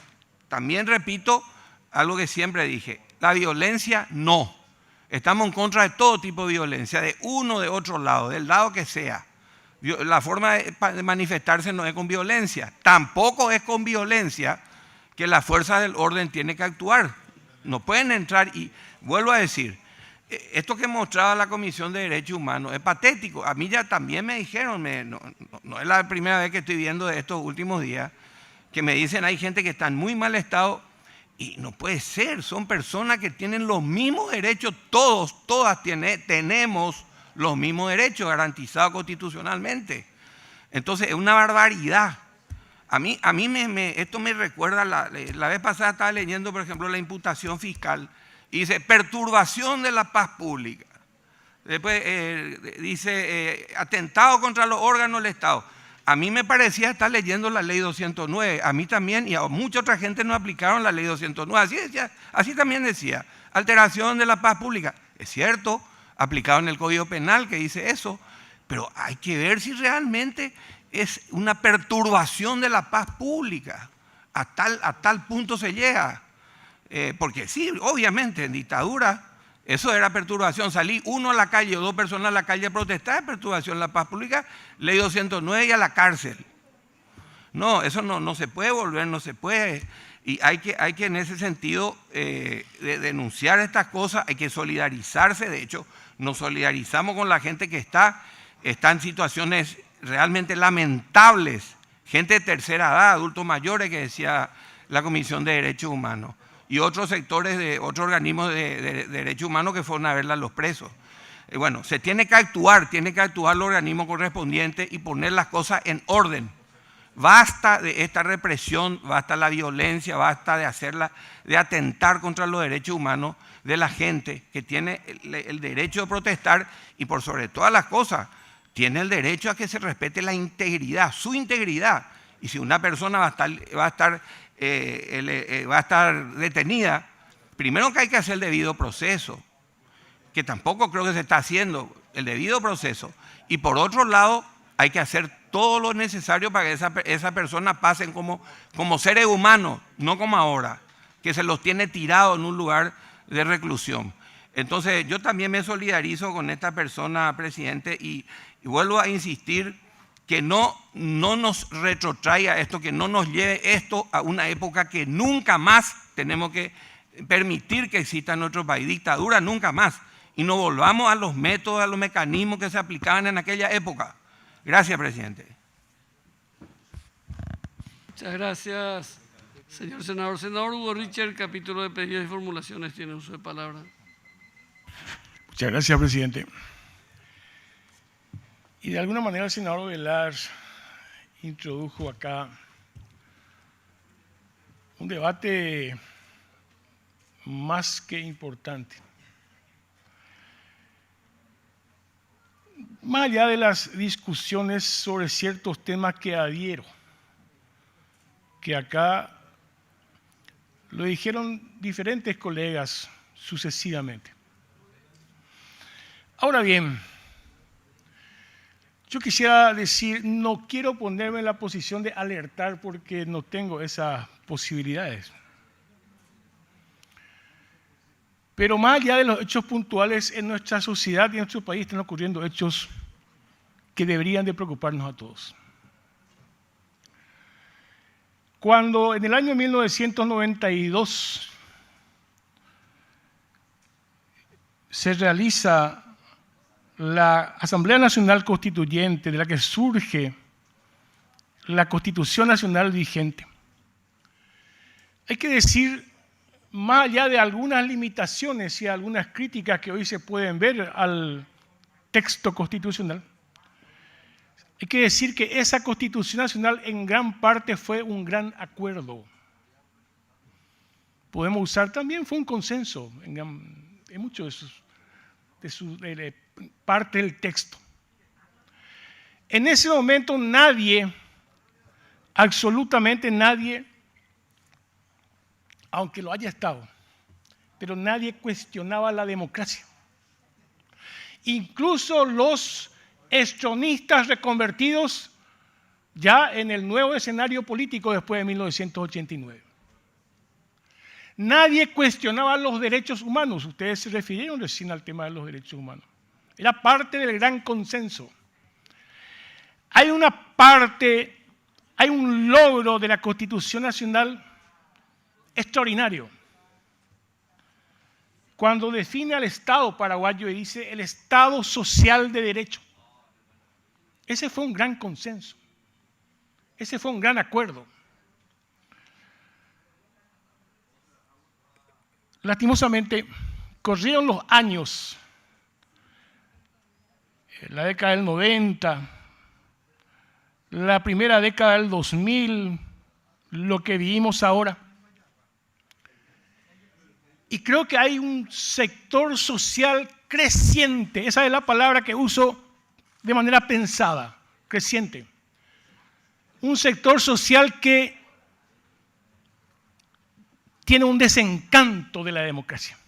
También repito algo que siempre dije, la violencia no. Estamos en contra de todo tipo de violencia, de uno, de otro lado, del lado que sea. La forma de manifestarse no es con violencia. Tampoco es con violencia que las fuerzas del orden tienen que actuar. No pueden entrar y, vuelvo a decir, esto que mostraba la Comisión de Derechos Humanos es patético. A mí ya también me dijeron, no es la primera vez que estoy viendo de estos últimos días, que me dicen hay gente que está en muy mal estado y no puede ser. Son personas que tienen los mismos derechos, todas tenemos los mismos derechos garantizados constitucionalmente. Entonces es una barbaridad. A mí esto me recuerda, la vez pasada estaba leyendo, por ejemplo, la imputación fiscal y dice perturbación de la paz pública. Después dice atentado contra los órganos del Estado. A mí me parecía estar leyendo la ley 209. A mí también y a mucha otra gente no aplicaron la ley 209. Así también decía, alteración de la paz pública. Es cierto, aplicado en el Código Penal que dice eso, pero hay que ver si realmente es una perturbación de la paz pública. A tal punto se llega. Porque sí, obviamente en dictadura eso era perturbación. Salí uno a la calle o dos personas a la calle a protestar, perturbación de la paz pública, ley 209 y a la cárcel. No, eso no se puede volver, no se puede. Y hay que en ese sentido denunciar estas cosas, hay que solidarizarse. De hecho, nos solidarizamos con la gente que está en situaciones realmente lamentables, gente de tercera edad, adultos mayores, que decía la Comisión de Derechos Humanos, y otros sectores de otros organismos de derechos humanos que fueron a verla a los presos. Bueno, se tiene que actuar el organismo correspondiente y poner las cosas en orden. Basta de esta represión, basta la violencia, basta de atentar contra los derechos humanos de la gente que tiene el derecho de protestar y por sobre todas las cosas tiene el derecho a que se respete la integridad, su integridad. Y si una persona va a estar detenida, primero que hay que hacer el debido proceso, que tampoco creo que se está haciendo el debido proceso. Y por otro lado, hay que hacer todo lo necesario para que esa persona pasen como seres humanos, no como ahora, que se los tiene tirados en un lugar de reclusión. Entonces, yo también me solidarizo con esta persona, presidente, y vuelvo a insistir que no nos retrotraiga esto, que no nos lleve esto a una época que nunca más tenemos que permitir que exista en nuestro país. Dictadura nunca más. Y no volvamos a los métodos, a los mecanismos que se aplicaban en aquella época. Gracias, presidente. Muchas gracias, señor senador. Senador Hugo Richard, capítulo de pedidos y formulaciones, tiene uso de palabra. Muchas gracias, presidente. Y de alguna manera el senador Velar introdujo acá un debate más que importante. Más allá de las discusiones sobre ciertos temas que adhiero, que acá lo dijeron diferentes colegas sucesivamente. Ahora bien, yo quisiera decir, no quiero ponerme en la posición de alertar porque no tengo esas posibilidades. Pero más allá de los hechos puntuales, en nuestra sociedad y en nuestro país están ocurriendo hechos que deberían de preocuparnos a todos. Cuando en el año 1992 se realiza la Asamblea Nacional Constituyente, de la que surge la Constitución Nacional vigente, hay que decir, más allá de algunas limitaciones y algunas críticas que hoy se pueden ver al texto constitucional, hay que decir que esa Constitución Nacional en gran parte fue un gran acuerdo. Podemos usar también, fue un consenso en muchos de parte del texto. En ese momento nadie, absolutamente nadie, aunque lo haya estado, pero nadie cuestionaba la democracia. Incluso los estronistas reconvertidos ya en el nuevo escenario político después de 1989. Nadie cuestionaba los derechos humanos. Ustedes se refirieron recién al tema de los derechos humanos. Era parte del gran consenso. Hay un logro de la Constitución Nacional extraordinario. Cuando define al Estado paraguayo y dice el Estado social de derecho. Ese fue un gran consenso. Ese fue un gran acuerdo. Lastimosamente, corrieron los años, la década del 90, la primera década del 2000, lo que vivimos ahora. Y creo que hay un sector social creciente, esa es la palabra que uso de manera pensada, creciente. Un sector social que tiene un desencanto de la democracia.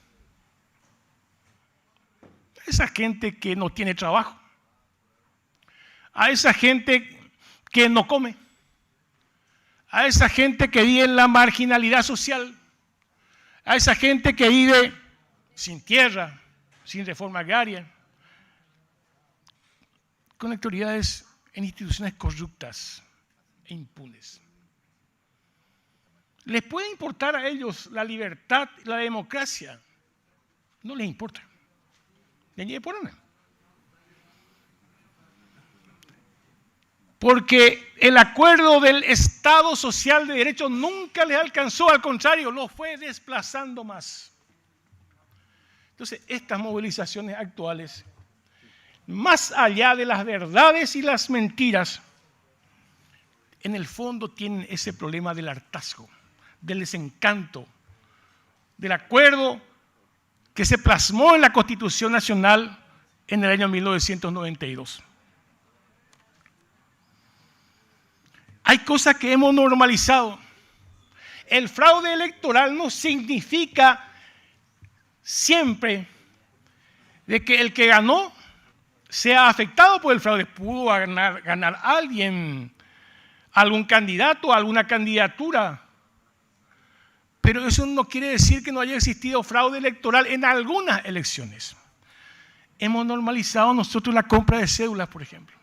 Esa gente que no tiene trabajo, a esa gente que no come, a esa gente que vive en la marginalidad social, a esa gente que vive sin tierra, sin reforma agraria, con autoridades en instituciones corruptas e impunes. ¿Les puede importar a ellos la libertad, la democracia? No les importa. Porque el acuerdo del Estado social de derecho nunca les alcanzó, al contrario, los fue desplazando más. Entonces, estas movilizaciones actuales, más allá de las verdades y las mentiras, en el fondo tienen ese problema del hartazgo, del desencanto, del acuerdo que se plasmó en la Constitución Nacional en el año 1992. Hay cosas que hemos normalizado. El fraude electoral no significa siempre de que el que ganó sea afectado por el fraude. Pudo ganar alguien, algún candidato, alguna candidatura. Pero eso no quiere decir que no haya existido fraude electoral en algunas elecciones. Hemos normalizado nosotros la compra de cédulas, por ejemplo.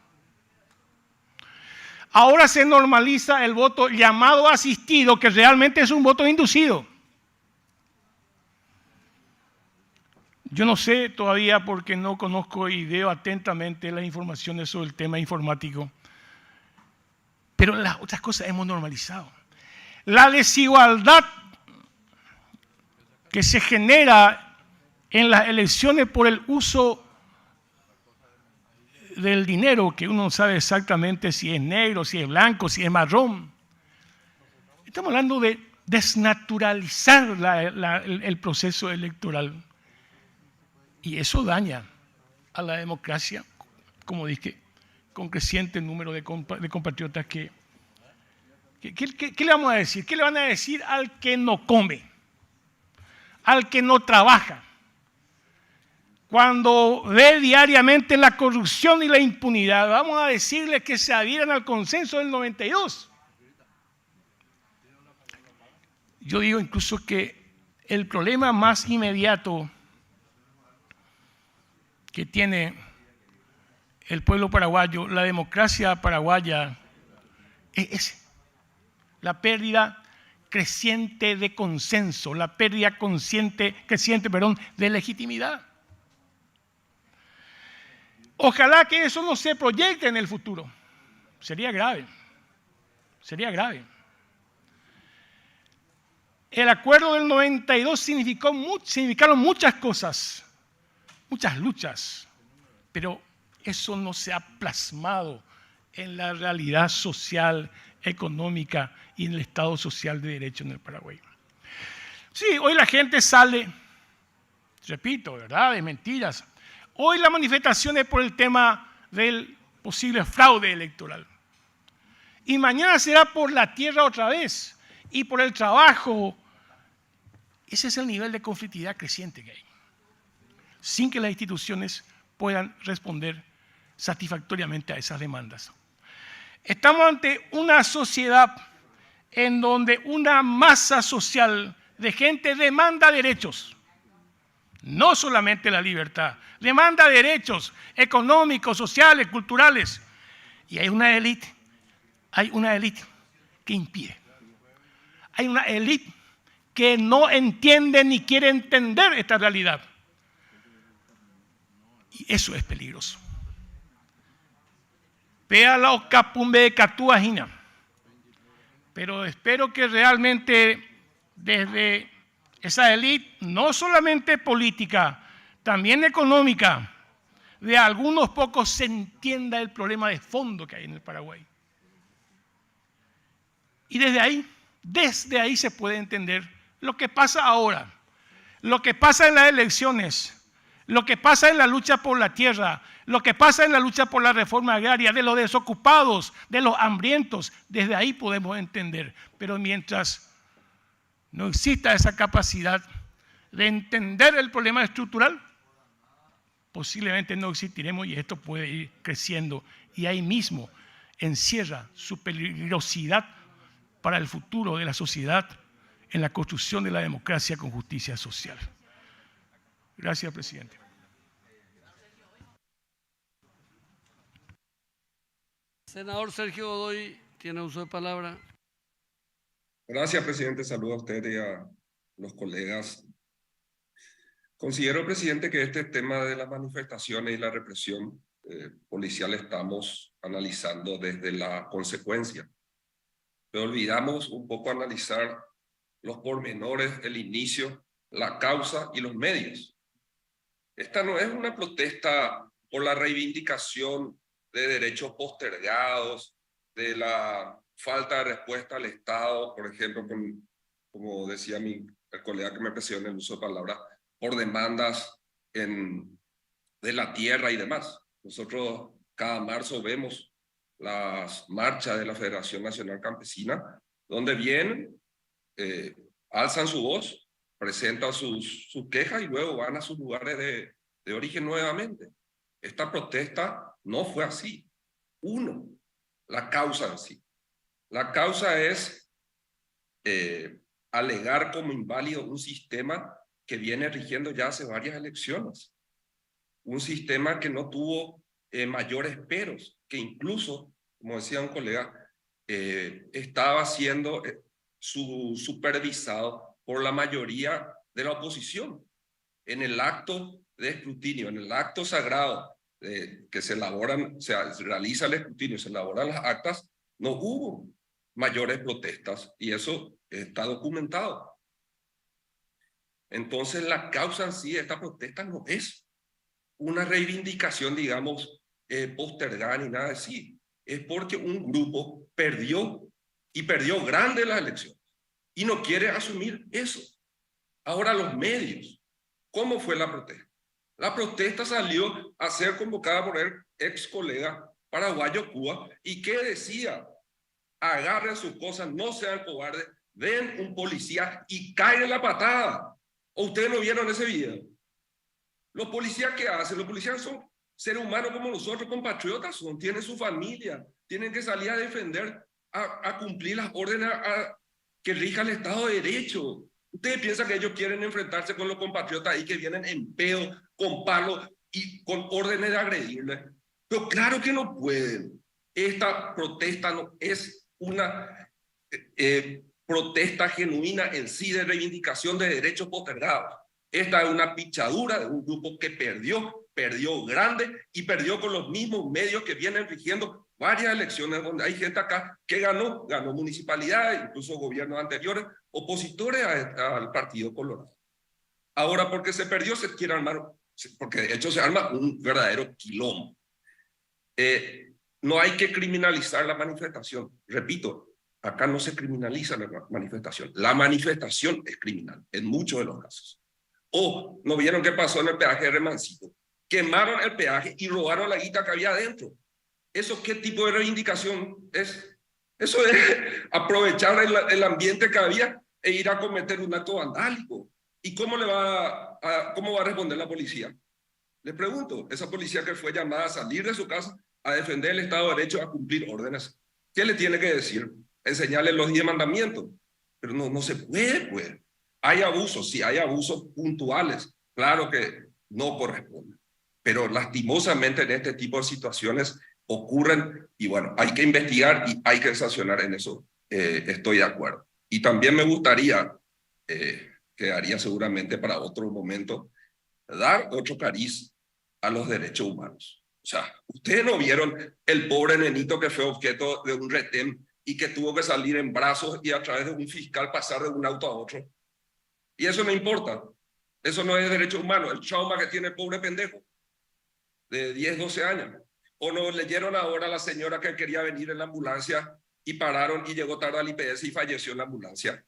Ahora se normaliza el voto llamado asistido, que realmente es un voto inducido. Yo no sé todavía, porque no conozco y veo atentamente las informaciones sobre el tema informático, pero las otras cosas hemos normalizado. La desigualdad que se genera en las elecciones por el uso del dinero, que uno no sabe exactamente si es negro, si es blanco, si es marrón. Estamos hablando de desnaturalizar el proceso electoral. Y eso daña a la democracia, como dije, con creciente número de compatriotas que... ¿Qué le vamos a decir? ¿Qué le van a decir al que no come? Al que no trabaja. Cuando ve diariamente la corrupción y la impunidad, vamos a decirle que se adhieran al consenso del 92. Yo digo incluso que el problema más inmediato que tiene el pueblo paraguayo, la democracia paraguaya, es ese. La pérdida creciente de consenso, la pérdida creciente de legitimidad. Ojalá que eso no se proyecte en el futuro. Sería grave. Sería grave. El acuerdo del 92 significaron muchas cosas, muchas luchas, pero eso no se ha plasmado en la realidad social, económica y en el Estado social de derecho en el Paraguay. Sí, hoy la gente sale, repito, ¿verdad?, de mentiras. Hoy la manifestación es por el tema del posible fraude electoral. Y mañana será por la tierra otra vez y por el trabajo. Ese es el nivel de conflictividad creciente que hay, sin que las instituciones puedan responder satisfactoriamente a esas demandas. Estamos ante una sociedad en donde una masa social de gente demanda derechos, no solamente la libertad, demanda derechos económicos, sociales, culturales, y hay una élite que impide. Hay una élite que no entiende ni quiere entender esta realidad. Y eso es peligroso. Pea la ocapumbe de Catuajina. Pero espero que realmente desde esa élite, no solamente política, también económica, de algunos pocos se entienda el problema de fondo que hay en el Paraguay. Y desde ahí se puede entender lo que pasa ahora, lo que pasa en las elecciones, lo que pasa en la lucha por la tierra, lo que pasa en la lucha por la reforma agraria, de los desocupados, de los hambrientos. Desde ahí podemos entender. Pero mientras no exista esa capacidad de entender el problema estructural, posiblemente no existiremos y esto puede ir creciendo. Y ahí mismo encierra su peligrosidad para el futuro de la sociedad en la construcción de la democracia con justicia social. Gracias, presidente. Senador Sergio Godoy tiene uso de palabra. Gracias, presidente. Saludo a usted y a los colegas. Considero, presidente, que este tema de las manifestaciones y la represión policial estamos analizando desde la consecuencia. Pero olvidamos un poco analizar los pormenores, el inicio, la causa y los medios. Esta no es una protesta por la reivindicación de derechos postergados, de la falta de respuesta al Estado, por ejemplo, como decía el colega que me precedió en el uso de palabras, por demandas de la tierra y demás. Nosotros cada marzo vemos las marchas de la Federación Nacional Campesina, donde vienen, alzan su voz, presentan sus quejas y luego van a sus lugares de origen nuevamente. Esta protesta no fue así. Uno, la causa en sí. La causa es alegar como inválido un sistema que viene rigiendo ya hace varias elecciones. Un sistema que no tuvo mayores peros, que incluso, como decía un colega, estaba siendo supervisado por la mayoría de la oposición. En el acto de escrutinio, en el acto sagrado que se realiza el escrutinio, se elaboran las actas, no hubo mayores protestas y eso está documentado. Entonces la causa en sí de esta protesta no es una reivindicación, digamos, postergada ni nada así. Es porque un grupo perdió y perdió grande las elecciones y no quiere asumir eso. Ahora los medios, ¿cómo fue la protesta? La protesta salió a ser convocada por el ex colega paraguayo Cuba y que decía: agarren sus cosas, no sean cobardes, ven un policía y caen en la patada. ¿O ustedes no vieron ese video? Los policías, ¿qué hacen? Los policías son seres humanos como nosotros, compatriotas, tienen su familia, tienen que salir a defender, a cumplir las órdenes que rija el Estado de Derecho. ¿Ustedes piensan que ellos quieren enfrentarse con los compatriotas ahí que vienen en pedo, con palos y con órdenes de agredirles? Pero claro que no pueden. Esta protesta no es una protesta genuina en sí de reivindicación de derechos postergados. Esta es una pichadura de un grupo que perdió grande y perdió con los mismos medios que vienen rigiendo varias elecciones, donde hay gente acá que ganó municipalidades, incluso gobiernos anteriores, opositores al Partido Colorado. Ahora, porque se perdió, se quiere armar, porque de hecho se arma un verdadero quilombo. no hay que criminalizar la manifestación. Repito, acá no se criminaliza la manifestación. La manifestación es criminal en muchos de los casos. O, ¿no vieron qué pasó en el peaje de Remancito? Quemaron el peaje y robaron la guita que había adentro. ¿Eso qué tipo de reivindicación es? Eso es aprovechar el ambiente que había e ir a cometer un acto vandálico. ¿Y cómo va a responder la policía? Le pregunto, esa policía que fue llamada a salir de su casa a defender el Estado de Derecho, a cumplir órdenes, ¿qué le tiene que decir? Enseñarle los 10 mandamientos. Pero no se puede, pues. Hay abusos, sí, hay abusos puntuales. Claro que no corresponde. Pero lastimosamente en este tipo de situaciones ocurren y bueno, hay que investigar y hay que sancionar en eso. Estoy de acuerdo. Y también me gustaría, quedaría seguramente para otro momento, dar otro cariz a los derechos humanos. O sea, ustedes no vieron el pobre nenito que fue objeto de un retén y que tuvo que salir en brazos y a través de un fiscal pasar de un auto a otro. Y eso no importa. Eso no es derecho humano. El trauma que tiene el pobre pendejo de 10, 12 años. O nos leyeron ahora a la señora que quería venir en la ambulancia y pararon y llegó tarde al IPS y falleció en la ambulancia.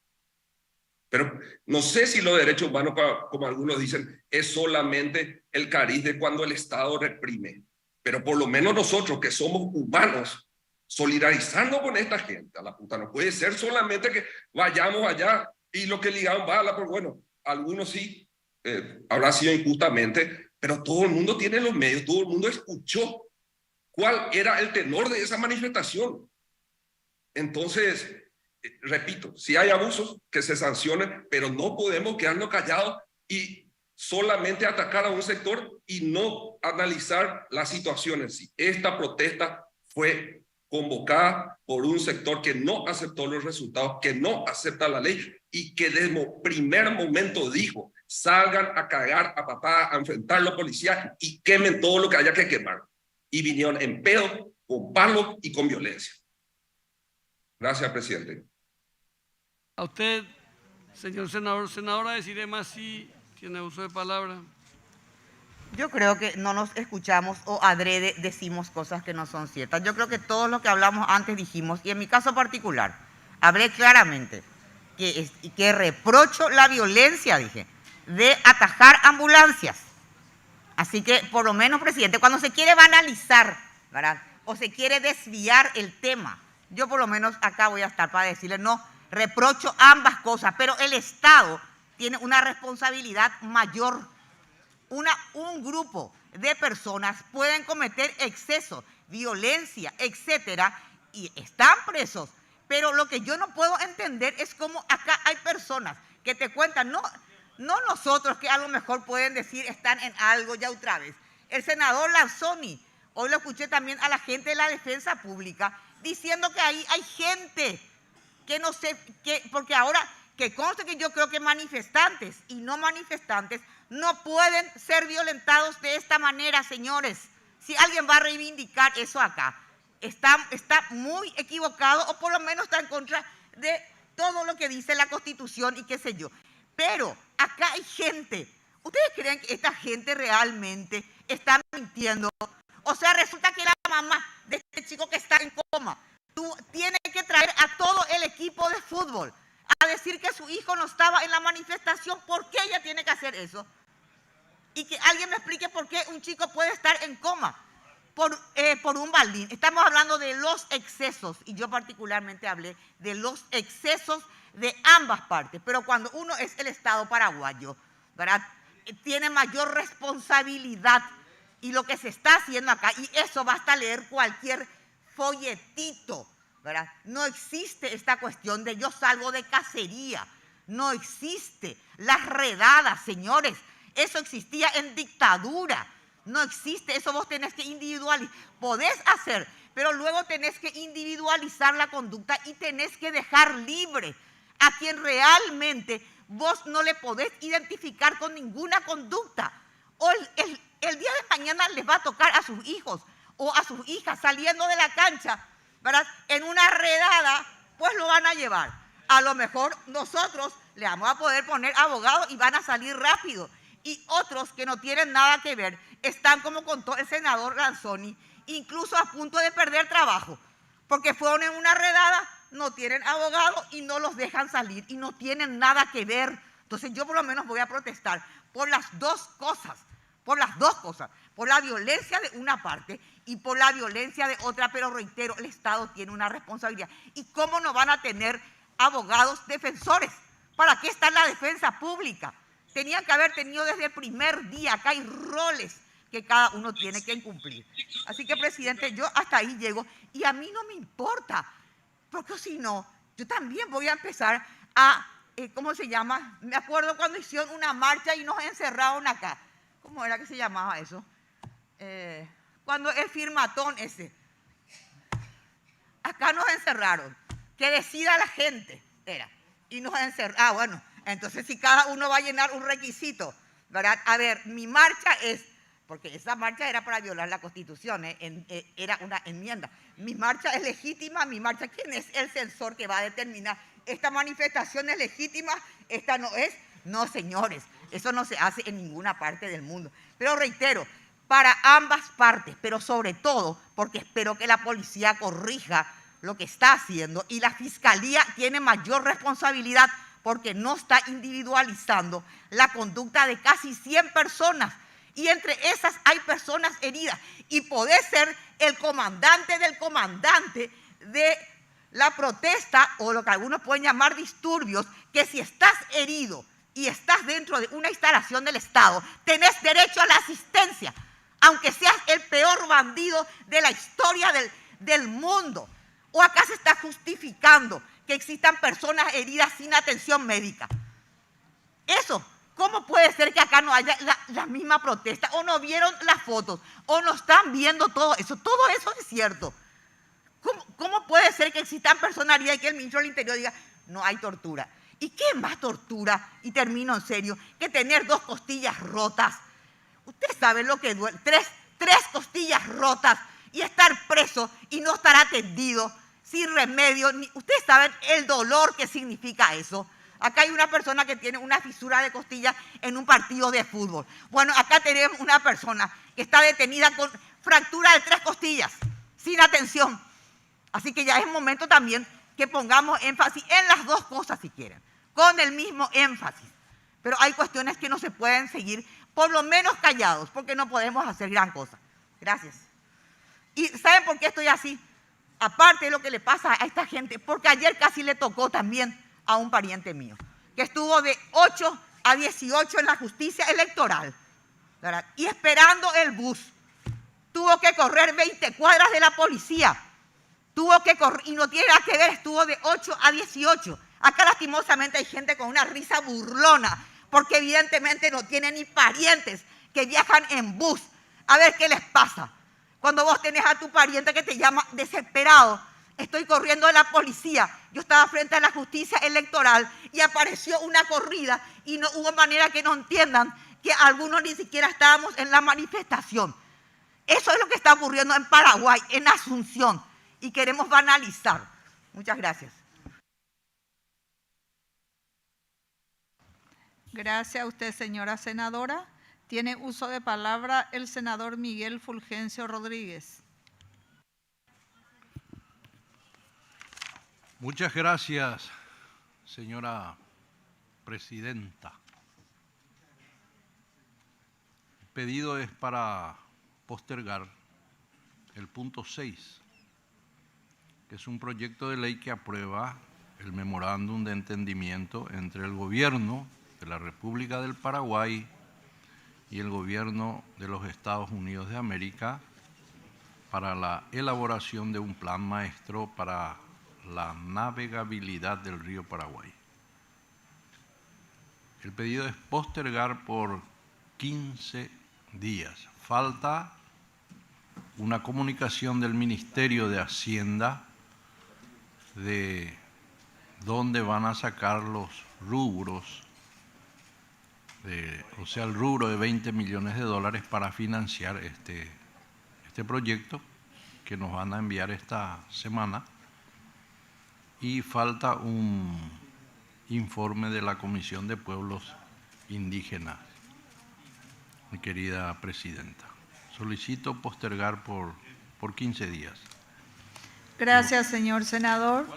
Pero no sé si los derechos humanos, como algunos dicen, es solamente el cariz de cuando el Estado reprime. Pero por lo menos nosotros que somos humanos, solidarizando con esta gente, a la puta, no puede ser solamente que vayamos allá y lo que ligaron bala, pues bueno, algunos sí, habrá sido injustamente, pero todo el mundo tiene los medios, todo el mundo escuchó cuál era el tenor de esa manifestación. Entonces, repito, si hay abusos, que se sancionen, pero no podemos quedarnos callados y solamente atacar a un sector y no analizar la situación en sí. Esta protesta fue convocada por un sector que no aceptó los resultados, que no acepta la ley y que desde el primer momento dijo, salgan a cagar a papá, a enfrentar a la policía y quemen todo lo que haya que quemar. Y vinieron en pedo, con palos y con violencia. Gracias, presidente. A usted, señor senador. Senadora Desiree Massí, tiene uso de palabra. Yo creo que no nos escuchamos o adrede decimos cosas que no son ciertas. Yo creo que todo lo que hablamos antes dijimos, y en mi caso particular, hablé claramente que reprocho la violencia, dije, de atajar ambulancias. Así que, por lo menos, presidente, cuando se quiere banalizar, ¿verdad?, o se quiere desviar el tema, yo por lo menos acá voy a estar para decirle, no, reprocho ambas cosas, pero el Estado tiene una responsabilidad mayor. Un grupo de personas pueden cometer excesos, violencia, etcétera, y están presos. Pero lo que yo no puedo entender es cómo acá hay personas que te cuentan, no nosotros que a lo mejor pueden decir están en algo ya otra vez. El senador Lanzoni, hoy lo escuché también a la gente de la defensa pública, diciendo que ahí hay gente que no sé, porque ahora que conste que yo creo que manifestantes y no manifestantes no pueden ser violentados de esta manera, señores. Si alguien va a reivindicar eso acá, está muy equivocado o por lo menos está en contra de todo lo que dice la Constitución y qué sé yo. Pero acá hay gente. ¿Ustedes creen que esta gente realmente está mintiendo? O sea, resulta que la mamá de este chico que está en coma tiene que traer a todo el equipo de fútbol a decir que su hijo no estaba en la manifestación. ¿Por qué ella tiene que hacer eso? Y que alguien me explique por qué un chico puede estar en coma por un baldín. Estamos hablando de los excesos, y yo particularmente hablé de los excesos de ambas partes. Pero cuando uno es el Estado paraguayo, ¿verdad?, tiene mayor responsabilidad. Y lo que se está haciendo acá, y eso basta leer cualquier folletito, ¿verdad? No existe esta cuestión de yo salgo de cacería. No existe. Las redadas, señores, eso existía en dictadura. No existe. Eso vos tenés que individualizar. Podés hacer, pero luego tenés que individualizar la conducta y tenés que dejar libre a quien realmente vos no le podés identificar con ninguna conducta. O el día de mañana les va a tocar a sus hijos o a sus hijas saliendo de la cancha, ¿verdad?, en una redada, pues lo van a llevar. A lo mejor nosotros le vamos a poder poner abogados y van a salir rápido. y otros que no tienen nada que ver están, como contó el senador Lanzoni, incluso a punto de perder trabajo, porque fueron en una redada, no tienen abogado y no los dejan salir y no tienen nada que ver. Entonces yo por lo menos voy a protestar por las dos cosas, por la violencia de una parte y por la violencia de otra, pero reitero, el Estado tiene una responsabilidad. ¿Y cómo no van a tener abogados defensores? ¿Para qué está la defensa pública? Tenían que haber tenido desde el primer día. Acá hay roles que cada uno tiene que cumplir. Así que, presidente, yo hasta ahí llego y a mí no me importa, porque si no, yo también voy a empezar a, ¿cómo se llama? Me acuerdo cuando hicieron una marcha y nos encerraron acá. ¿Cómo era que se llamaba eso? Cuando el firmatón ese. Acá nos encerraron. Que decida la gente, era. Y nos encerraron. Ah, bueno, entonces si cada uno va a llenar un requisito, ¿verdad? A ver, mi marcha es, porque esa marcha era para violar la Constitución, era una enmienda. Mi marcha es legítima, mi marcha, ¿quién es el censor que va a determinar esta manifestación es legítima, esta no es? No, señores, eso no se hace en ninguna parte del mundo. Pero reitero, para ambas partes, pero sobre todo porque espero que la policía corrija lo que está haciendo y la Fiscalía tiene mayor responsabilidad porque no está individualizando la conducta de casi 100 personas y entre esas hay personas heridas y poder ser el comandante del comandante de la protesta o lo que algunos pueden llamar disturbios, que si estás herido y estás dentro de una instalación del Estado, tenés derecho a la asistencia, aunque seas el peor bandido de la historia del mundo. ¿O acá se está justificando que existan personas heridas sin atención médica? Eso, ¿cómo puede ser que acá no haya la misma protesta? ¿O no vieron las fotos? ¿O no están viendo todo eso? Todo eso es cierto. ¿Cómo puede ser que existan personas heridas y que el ministro del Interior diga no hay tortura? ¿Y qué más tortura? Y termino en serio, que tener 2 costillas rotas. Ustedes saben lo que duele, tres costillas rotas y estar preso y no estar atendido sin remedio. Ustedes saben el dolor que significa eso. Acá hay una persona que tiene una fisura de costilla en un partido de fútbol. Bueno, acá tenemos una persona que está detenida con fractura de 3 costillas, sin atención. Así que ya es momento también que pongamos énfasis en las 2 cosas si quieren, con el mismo énfasis. Pero hay cuestiones que no se pueden seguir, por lo menos callados, porque no podemos hacer gran cosa. Gracias. ¿Y saben por qué estoy así? Aparte de lo que le pasa a esta gente, porque ayer casi le tocó también a un pariente mío, que estuvo de 8 a 18 en la justicia electoral, ¿verdad? Y esperando el bus. Tuvo que correr 20 cuadras de la policía. Tuvo que correr, y no tiene nada que ver, estuvo de 8 a 18. Acá lastimosamente hay gente con una risa burlona, porque evidentemente no tienen ni parientes que viajan en bus. A ver qué les pasa. Cuando vos tenés a tu pariente que te llama desesperado, estoy corriendo de la policía, yo estaba frente a la justicia electoral y apareció una corrida y no hubo manera que no entiendan que algunos ni siquiera estábamos en la manifestación. Eso es lo que está ocurriendo en Paraguay, en Asunción, y queremos banalizar. Muchas gracias. Gracias a usted, señora senadora. Tiene uso de palabra el senador Miguel Fulgencio Rodríguez. Muchas gracias, señora presidenta. El pedido es para postergar el punto 6, que es un proyecto de ley que aprueba el memorándum de entendimiento entre el gobierno de la República del Paraguay y el gobierno de los Estados Unidos de América para la elaboración de un plan maestro para la navegabilidad del río Paraguay. El pedido es postergar por 15 días. Falta una comunicación del Ministerio de Hacienda de dónde van a sacar los rubros, o sea, el rubro de 20 millones de dólares para financiar este proyecto que nos van a enviar esta semana. Y falta un informe de la Comisión de Pueblos Indígenas. mi querida presidenta. Solicito postergar por 15 días. Gracias, señor senador.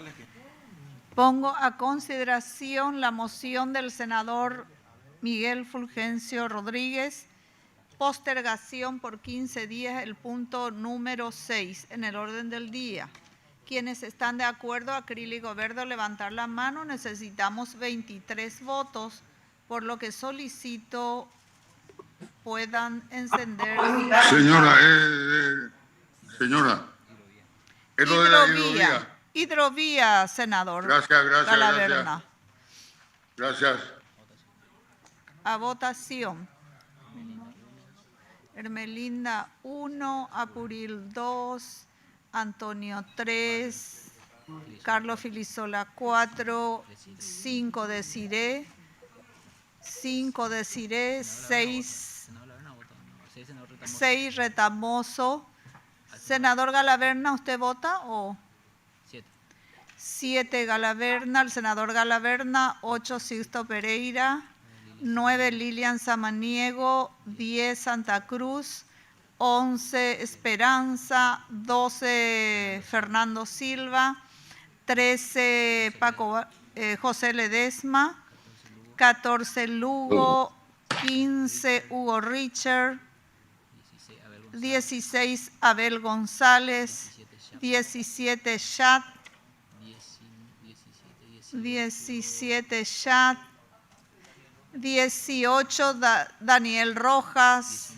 Pongo a consideración la moción del senador Miguel Fulgencio Rodríguez, postergación por 15 días, el punto número 6 en el orden del día. Quienes están de acuerdo, acrílico verde, levantar la mano. Necesitamos 23 votos, por lo que solicito puedan encender. Señora, señora, es lo de la hidrovía. Hidrovía, senador. Gracias, Galaverna. Gracias. A votación. Hermelinda 1, Apuril 2, Antonio 3, Carlos Filisola 4, 5 Desiré, 6 Retamoso. Senador Galaverna, ¿usted vota o...? 7 Galaverna, el senador Galaverna, 8 Sixto Pereira, 9 Lilian Samaniego, 10 Santa Cruz, 11 Esperanza, 12 Fernando Silva, 13 José Ledesma, 14 Lugo, 15 Hugo Richard, 16 Abel González, 17 Chat, 18 Daniel Rojas,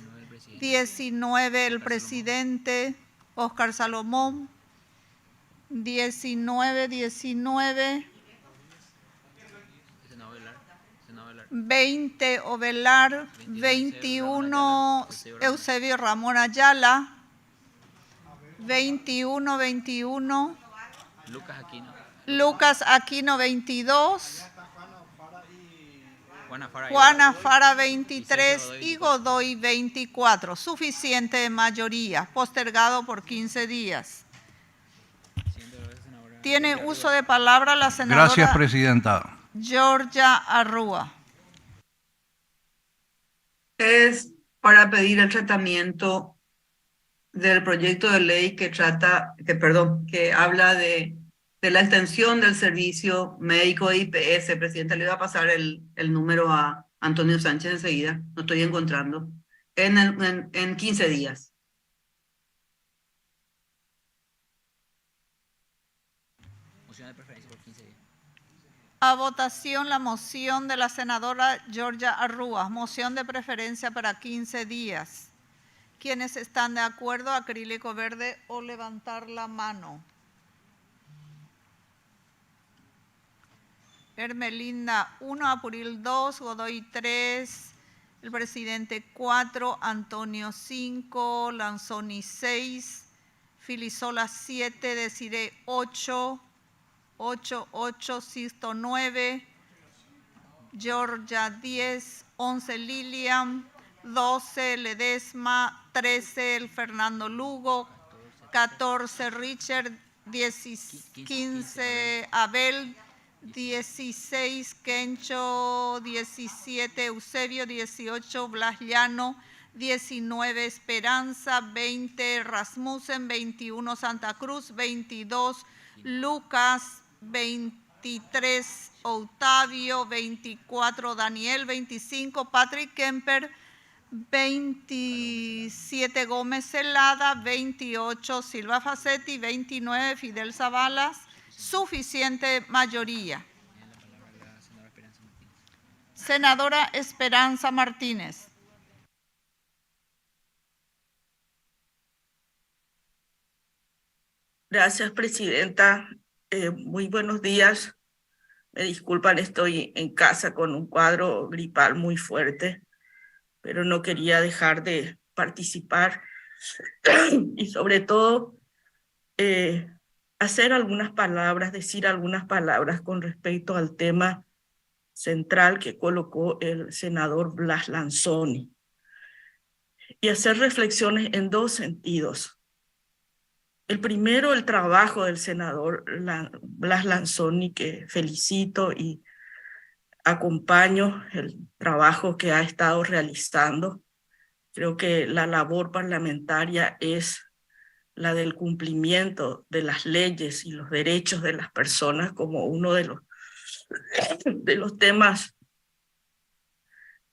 19 el presidente Óscar Salomón, 19, 20 Ovelar, 21 Eusebio Ramón Ayala, 21 Lucas Aquino 22, Juana Fara 23 y Godoy 24. Suficiente mayoría. Postergado por 15 días. Tiene uso de palabra la senadora. Gracias, presidenta. Georgia Arrua. Es para pedir el tratamiento del proyecto de ley que habla de la extensión del servicio médico de IPS. Presidenta, le iba a pasar el número a Antonio Sánchez enseguida, no estoy encontrando, en 15 días. Moción de preferencia por 15 días. A votación la moción de la senadora Georgia Arrua, moción de preferencia para 15 días. Quienes están de acuerdo, acrílico verde o levantar la mano. Hermelinda 1, Apuril 2, Godoy 3, el presidente 4, Antonio 5, Lanzoni 6, Filisola 7, Desiré 8, Sisto 9, Georgia 10, 11 Lilian, 12 Ledesma, 13 el Fernando Lugo, 14 Richard, 15 Abel, 16 Kencho, 17 Eusebio, 18 Blas Llano, 19 Esperanza, 20 Rasmussen, 21 Santa Cruz, 22 Lucas, 23 Octavio, 24 Daniel, 25 Patrick Kemper, 27 Gómez Celada, 28 Silva Facetti, 29 Fidel Zavalas. Suficiente mayoría. Senadora Esperanza Martínez. Gracias, presidenta. Muy buenos días. Me disculpan, estoy en casa con un cuadro gripal muy fuerte, pero no quería dejar de participar y sobre todo decir algunas palabras con respecto al tema central que colocó el senador Blas Lanzoni y hacer reflexiones en dos sentidos. El primero, el trabajo del senador Blas Lanzoni, que felicito y acompaño el trabajo que ha estado realizando Creo que la labor parlamentaria es la del cumplimiento de las leyes y los derechos de las personas como uno de los temas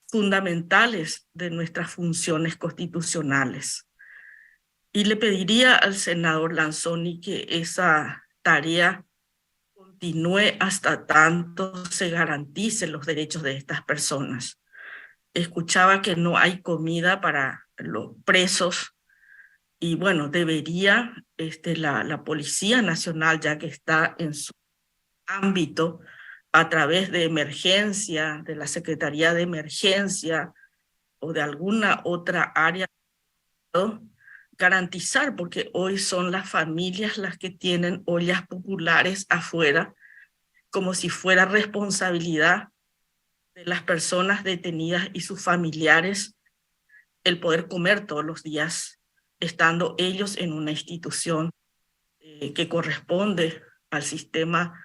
fundamentales de nuestras funciones constitucionales. Y le pediría al senador Lanzoni que esa tarea continúe hasta tanto se garanticen los derechos de estas personas. Escuchaba que no hay comida para los presos y bueno, debería la Policía Nacional, ya que está en su ámbito, a través de emergencia, de la Secretaría de Emergencia o de alguna otra área, ¿no?, garantizar, porque hoy son las familias las que tienen ollas populares afuera, como si fuera responsabilidad de las personas detenidas y sus familiares el poder comer todos los días, estando ellos en una institución que corresponde al sistema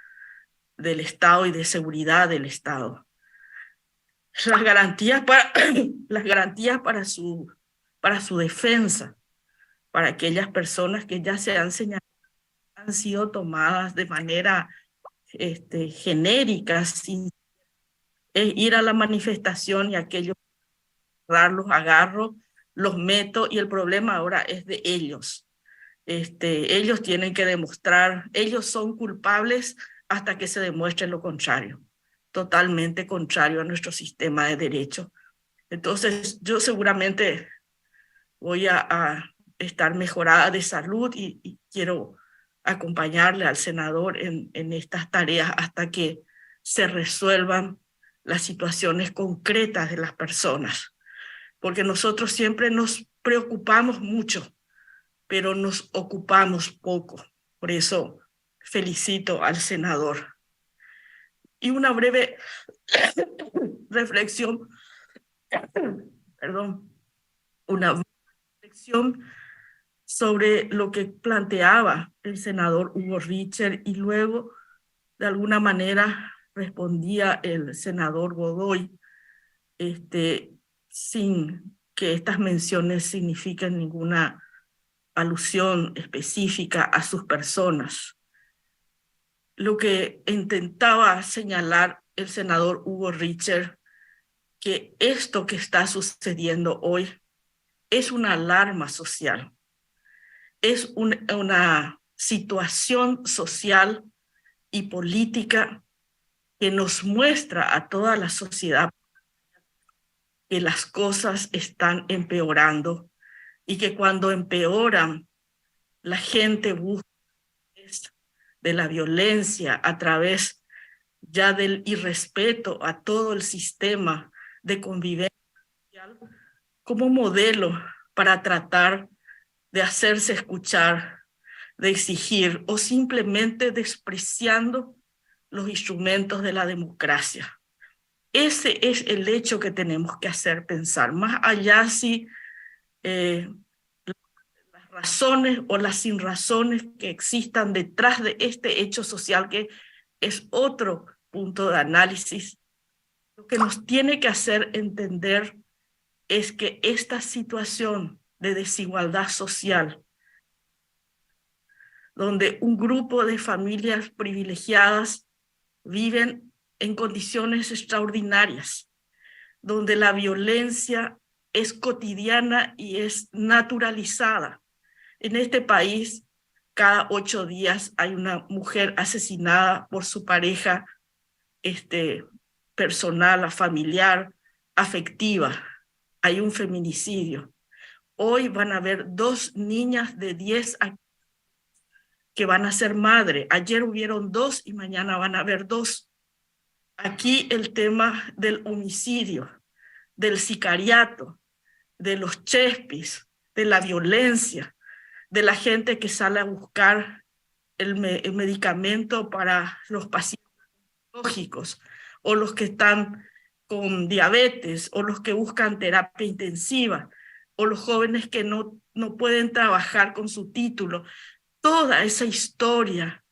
del Estado y de seguridad del Estado. Las garantías para su defensa, para aquellas personas que ya se han señalado, han sido tomadas de manera genérica, sin ir a la manifestación y aquellos los agarro, los meto y el problema ahora es de ellos. Ellos tienen que demostrar, ellos son culpables hasta que se demuestre lo contrario, totalmente contrario a nuestro sistema de derecho. Entonces yo seguramente voy a estar mejorada de salud y quiero acompañarle al senador en estas tareas hasta que se resuelvan las situaciones concretas de las personas, porque nosotros siempre nos preocupamos mucho, pero nos ocupamos poco. Por eso felicito al senador. Y una breve reflexión, una reflexión sobre lo que planteaba el senador Hugo Richter y luego de alguna manera respondía el senador Godoy, sin que estas menciones signifiquen ninguna alusión específica a sus personas. Lo que intentaba señalar el senador Hugo Richter, que esto que está sucediendo hoy es una alarma social, es una situación social y política que nos muestra a toda la sociedad que las cosas están empeorando y que cuando empeoran, la gente busca de la violencia a través ya del irrespeto a todo el sistema de convivencia social como modelo para tratar de hacerse escuchar, de exigir o simplemente despreciando los instrumentos de la democracia. Ese es el hecho que tenemos que hacer pensar, más allá si las razones o las sinrazones que existan detrás de este hecho social, que es otro punto de análisis. Lo que nos tiene que hacer entender es que esta situación de desigualdad social, donde un grupo de familias privilegiadas viven en condiciones extraordinarias, donde la violencia es cotidiana y es naturalizada. En este país, cada 8 días hay una mujer asesinada por su pareja personal, familiar, afectiva. Hay un feminicidio. Hoy van a haber 2 niñas de 10 años que van a ser madre. Ayer hubieron 2 y mañana van a haber 2. Aquí el tema del homicidio, del sicariato, de los chespis, de la violencia, de la gente que sale a buscar el medicamento para los pacientes oncológicos, o los que están con diabetes, o los que buscan terapia intensiva, o los jóvenes que no pueden trabajar con su título. Toda esa historia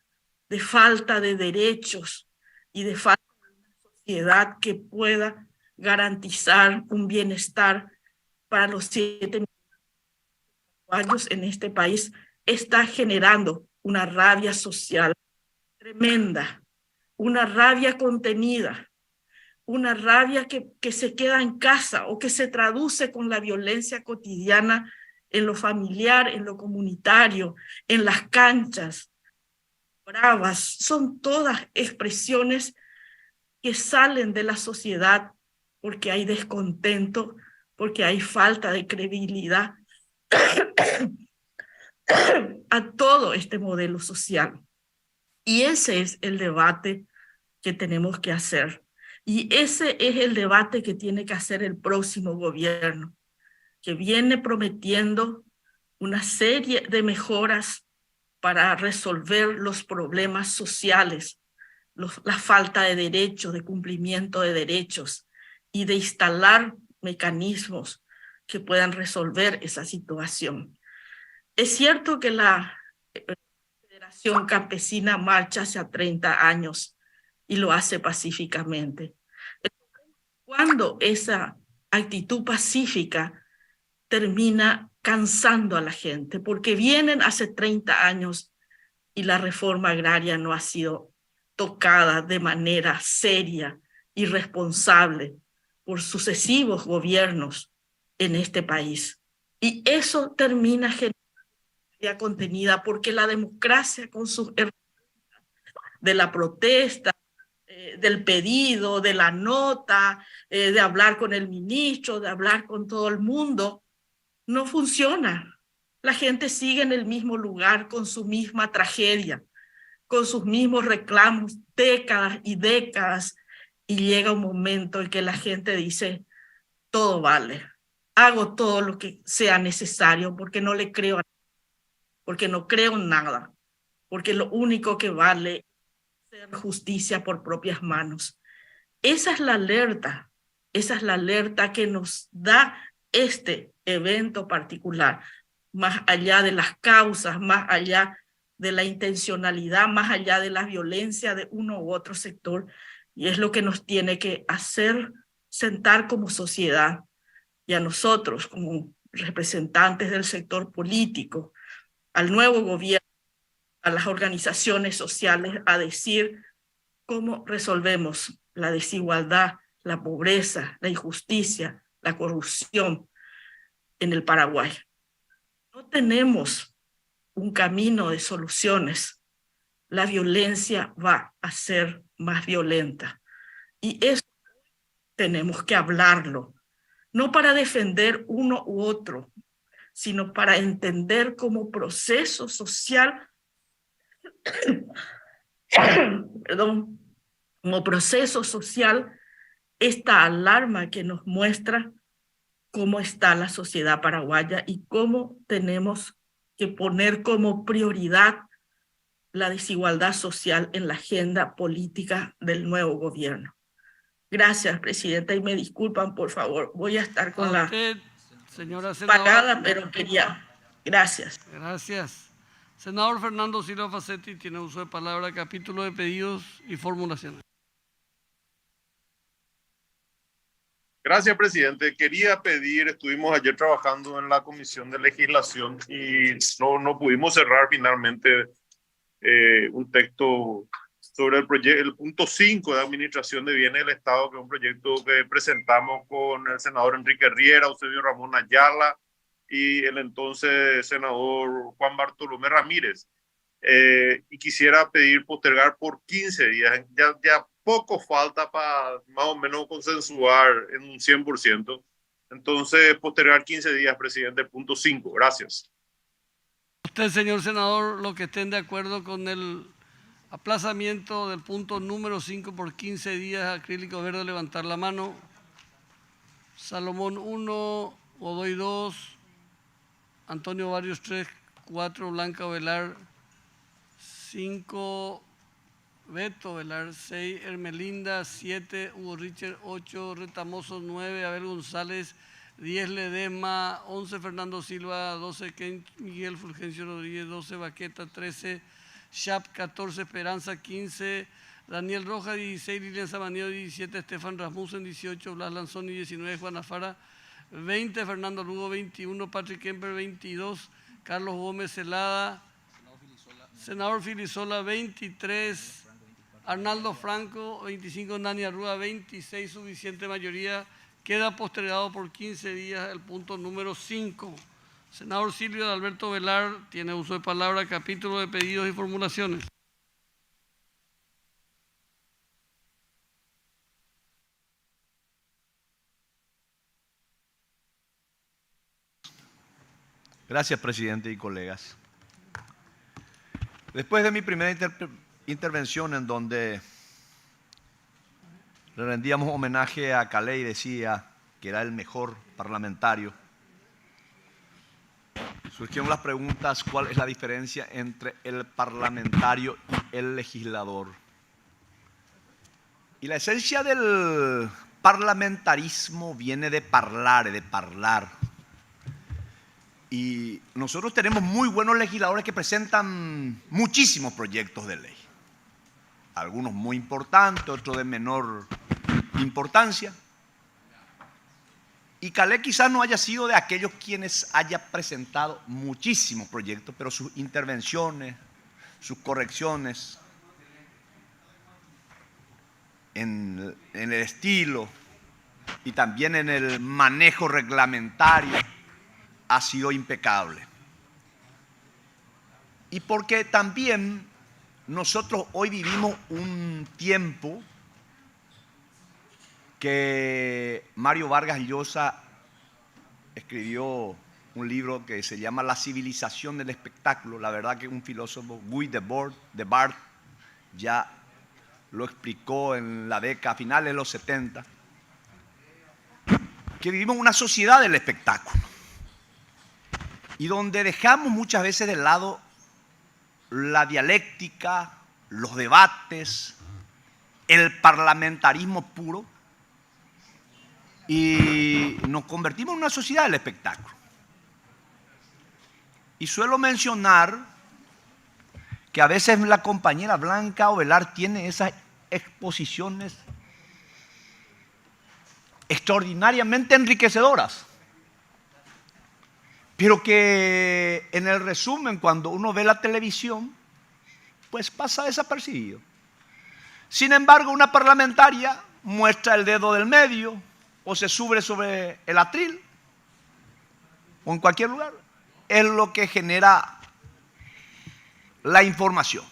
de falta de derechos y de falta de una sociedad que pueda garantizar un bienestar para los 7 millones de paraguayos en este país está generando una rabia social tremenda, una rabia contenida, una rabia que se queda en casa o que se traduce con la violencia cotidiana en lo familiar, en lo comunitario, en las canchas, bravas. Son todas expresiones que salen de la sociedad porque hay descontento, porque hay falta de credibilidad a todo este modelo social. Y ese es el debate que tenemos que hacer. Y ese es el debate que tiene que hacer el próximo gobierno, que viene prometiendo una serie de mejoras para resolver los problemas sociales, la falta de derechos, de cumplimiento de derechos y de instalar mecanismos que puedan resolver esa situación. Es cierto que la Federación Campesina marcha hace 30 años y lo hace pacíficamente. Cuando esa actitud pacífica termina cansando a la gente, porque vienen hace 30 años y la reforma agraria no ha sido tocada de manera seria y responsable por sucesivos gobiernos en este país. Y eso termina generando contenida porque la democracia con sus herramientas de la protesta, del pedido, de la nota, de hablar con el ministro, de hablar con todo el mundo, no funciona. La gente sigue en el mismo lugar con su misma tragedia, con sus mismos reclamos, décadas y décadas, y llega un momento en que la gente dice, todo vale, hago todo lo que sea necesario porque no le creo a nadie, porque no creo en nada, porque lo único que vale es hacer justicia por propias manos. Esa es la alerta que nos da este evento particular, más allá de las causas, más allá de la intencionalidad, más allá de la violencia de uno u otro sector, y es lo que nos tiene que hacer sentar como sociedad y a nosotros como representantes del sector político, al nuevo gobierno, a las organizaciones sociales, a decir cómo resolvemos la desigualdad, la pobreza, la injusticia, la corrupción en el Paraguay. No tenemos un camino de soluciones. La violencia va a ser más violenta. Y eso tenemos que hablarlo, no para defender uno u otro, sino para entender como proceso social, perdón, como proceso social, esta alarma que nos muestra cómo está la sociedad paraguaya y cómo tenemos que poner como prioridad la desigualdad social en la agenda política del nuevo gobierno. Gracias, Presidenta, y me disculpan, por favor, voy a estar con la señora senadora, pagada, pero quería. Gracias. Gracias. Senador Fernando Silva Facetti tiene uso de palabra, capítulo de pedidos y formulaciones. Gracias, presidente. Quería pedir, estuvimos ayer trabajando en la Comisión de Legislación y no pudimos cerrar finalmente un texto sobre el punto 5 de Administración de Bienes del Estado, que es un proyecto que presentamos con el senador Enrique Riera, Eusebio Ramón Ayala y el entonces senador Juan Bartolomé Ramírez. Y quisiera pedir postergar por 15 días. Ya poco falta para más o menos consensuar en un 100%. Entonces, postergar 15 días, presidente, punto 5. Gracias. Usted, señor senador, lo que estén de acuerdo con el aplazamiento del punto número 5 por 15 días, acrílico verde, levantar la mano. Salomón 1, Godoy 2, Antonio Barrios 3, 4, Blanca Velar 5, Beto Velar 6, Hermelinda 7, Hugo Richard 8, Retamoso 9, Abel González 10, Ledema 11, Fernando Silva 12, Ken Miguel Fulgencio Rodríguez 12, Baqueta 13, Shap 14, Esperanza 15, Daniel Roja 16, Lilian Sabaneo 17, Estefan Rasmussen 18, Blas Lanzoni 19, Juan Afara 20, Fernando Lugo 21, Patrick Kemper 22, Carlos Gómez Celada, senador Filisola 23, Arnaldo Franco 25, Nani Arrua 26, suficiente mayoría. Queda postergado por 15 días el punto número 5. Senador Silvio de Alberto Velar tiene uso de palabra, capítulo de pedidos y formulaciones. Gracias, presidente y colegas. Después de mi primera intervención en donde le rendíamos homenaje a Calé y decía que era el mejor parlamentario, surgieron las preguntas: ¿cuál es la diferencia entre el parlamentario y el legislador? Y la esencia del parlamentarismo viene de parlar. Y nosotros tenemos muy buenos legisladores que presentan muchísimos proyectos de ley. Algunos muy importantes, otros de menor importancia. Y Calé quizás no haya sido de aquellos quienes haya presentado muchísimos proyectos, pero sus intervenciones, sus correcciones en el estilo y también en el manejo reglamentario ha sido impecable. Y porque también nosotros hoy vivimos un tiempo que Mario Vargas Llosa escribió un libro que se llama La civilización del espectáculo. La verdad que un filósofo, Guy Debord, ya lo explicó en la década, a finales de los 70, que vivimos una sociedad del espectáculo y donde dejamos muchas veces de lado la dialéctica, los debates, el parlamentarismo puro, y nos convertimos en una sociedad del espectáculo. Y suelo mencionar que a veces la compañera Blanca Ovelar tiene esas exposiciones extraordinariamente enriquecedoras, pero que en el resumen, cuando uno ve la televisión, pues pasa desapercibido. Sin embargo, una parlamentaria muestra el dedo del medio o se sube sobre el atril o en cualquier lugar. Es lo que genera la información.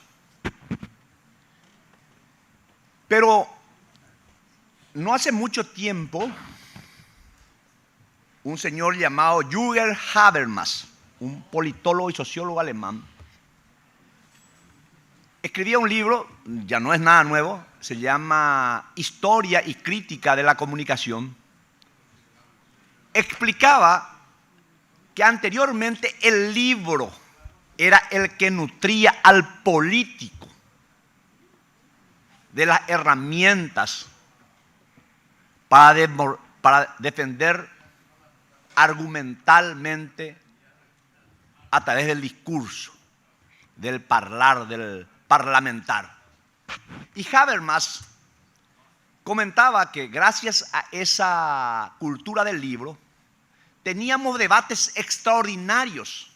Pero no hace mucho tiempo, un señor llamado Jürgen Habermas, un politólogo y sociólogo alemán, escribía un libro, ya no es nada nuevo, se llama Historia y Crítica de la Comunicación. Explicaba que anteriormente el libro era el que nutría al político de las herramientas para defender argumentalmente a través del discurso, del parlar, del parlamentar. Y Habermas comentaba que gracias a esa cultura del libro teníamos debates extraordinarios.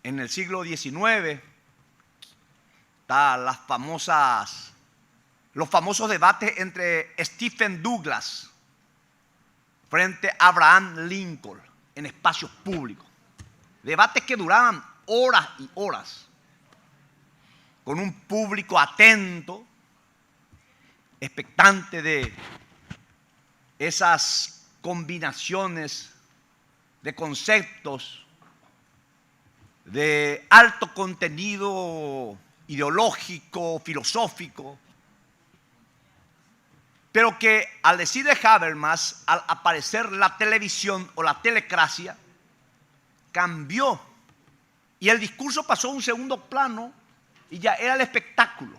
En el siglo XIX están los famosos debates entre Stephen Douglas frente a Abraham Lincoln en espacios públicos. Debates que duraban horas y horas, con un público atento, expectante de esas combinaciones de conceptos de alto contenido ideológico, filosófico, pero que al decir de Habermas, al aparecer la televisión o la telecracia, cambió y el discurso pasó a un segundo plano y ya era el espectáculo.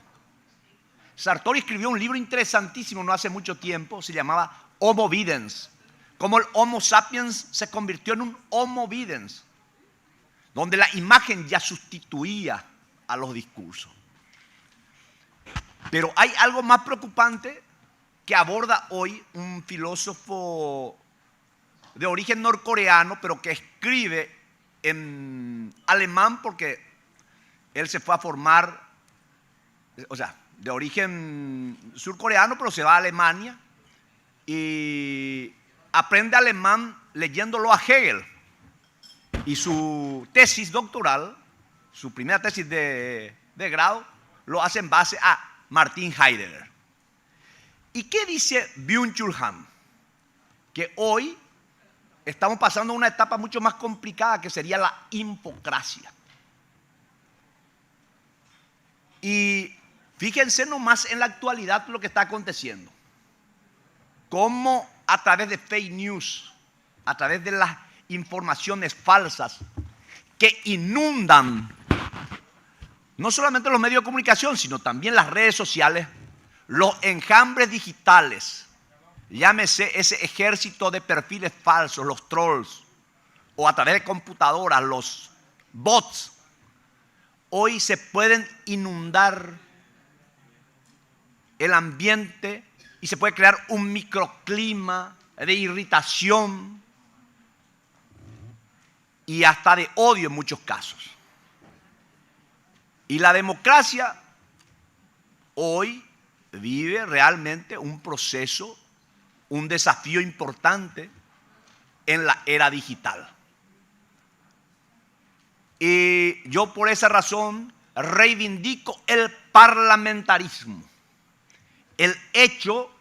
Sartori escribió un libro interesantísimo no hace mucho tiempo, se llamaba Homo Videns, cómo el Homo sapiens se convirtió en un Homo Videns, donde la imagen ya sustituía a los discursos. Pero hay algo más preocupante que aborda hoy un filósofo de origen norcoreano, pero que escribe en alemán porque él se fue a formar, o sea, de origen surcoreano, pero se va a Alemania y aprende alemán leyéndolo a Hegel. Y su tesis doctoral, su primera tesis de grado, lo hace en base a Martin Heidegger. ¿Y qué dice Byung-Chul Han? Que hoy estamos pasando una etapa mucho más complicada, que sería la infocracia. Y fíjense nomás en la actualidad lo que está aconteciendo. Cómo a través de fake news, a través de las informaciones falsas que inundan no solamente los medios de comunicación, sino también las redes sociales, los enjambres digitales, llámese ese ejército de perfiles falsos, los trolls, o a través de computadoras, los bots, hoy se pueden inundar el ambiente y se puede crear un microclima de irritación y hasta de odio en muchos casos. Y la democracia hoy vive realmente un proceso, un desafío importante en la era digital. Y yo por esa razón reivindico el parlamentarismo, el hecho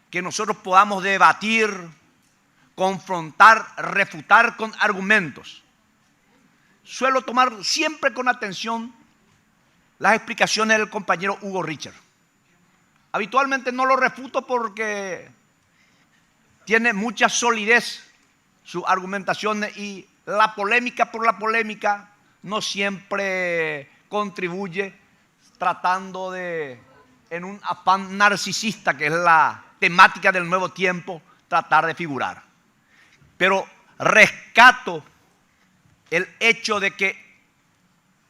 que nosotros podamos debatir, confrontar, refutar con argumentos. Suelo tomar siempre con atención las explicaciones del compañero Hugo Richard. Habitualmente no lo refuto porque tiene mucha solidez sus argumentaciones y la polémica por la polémica no siempre contribuye, tratando de, en un afán narcisista que es la temática del nuevo tiempo, tratar de figurar. Pero rescato el hecho de que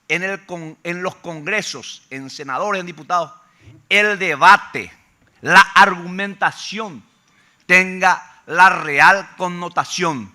en los congresos, en senadores, en diputados, el debate, la argumentación tenga la real connotación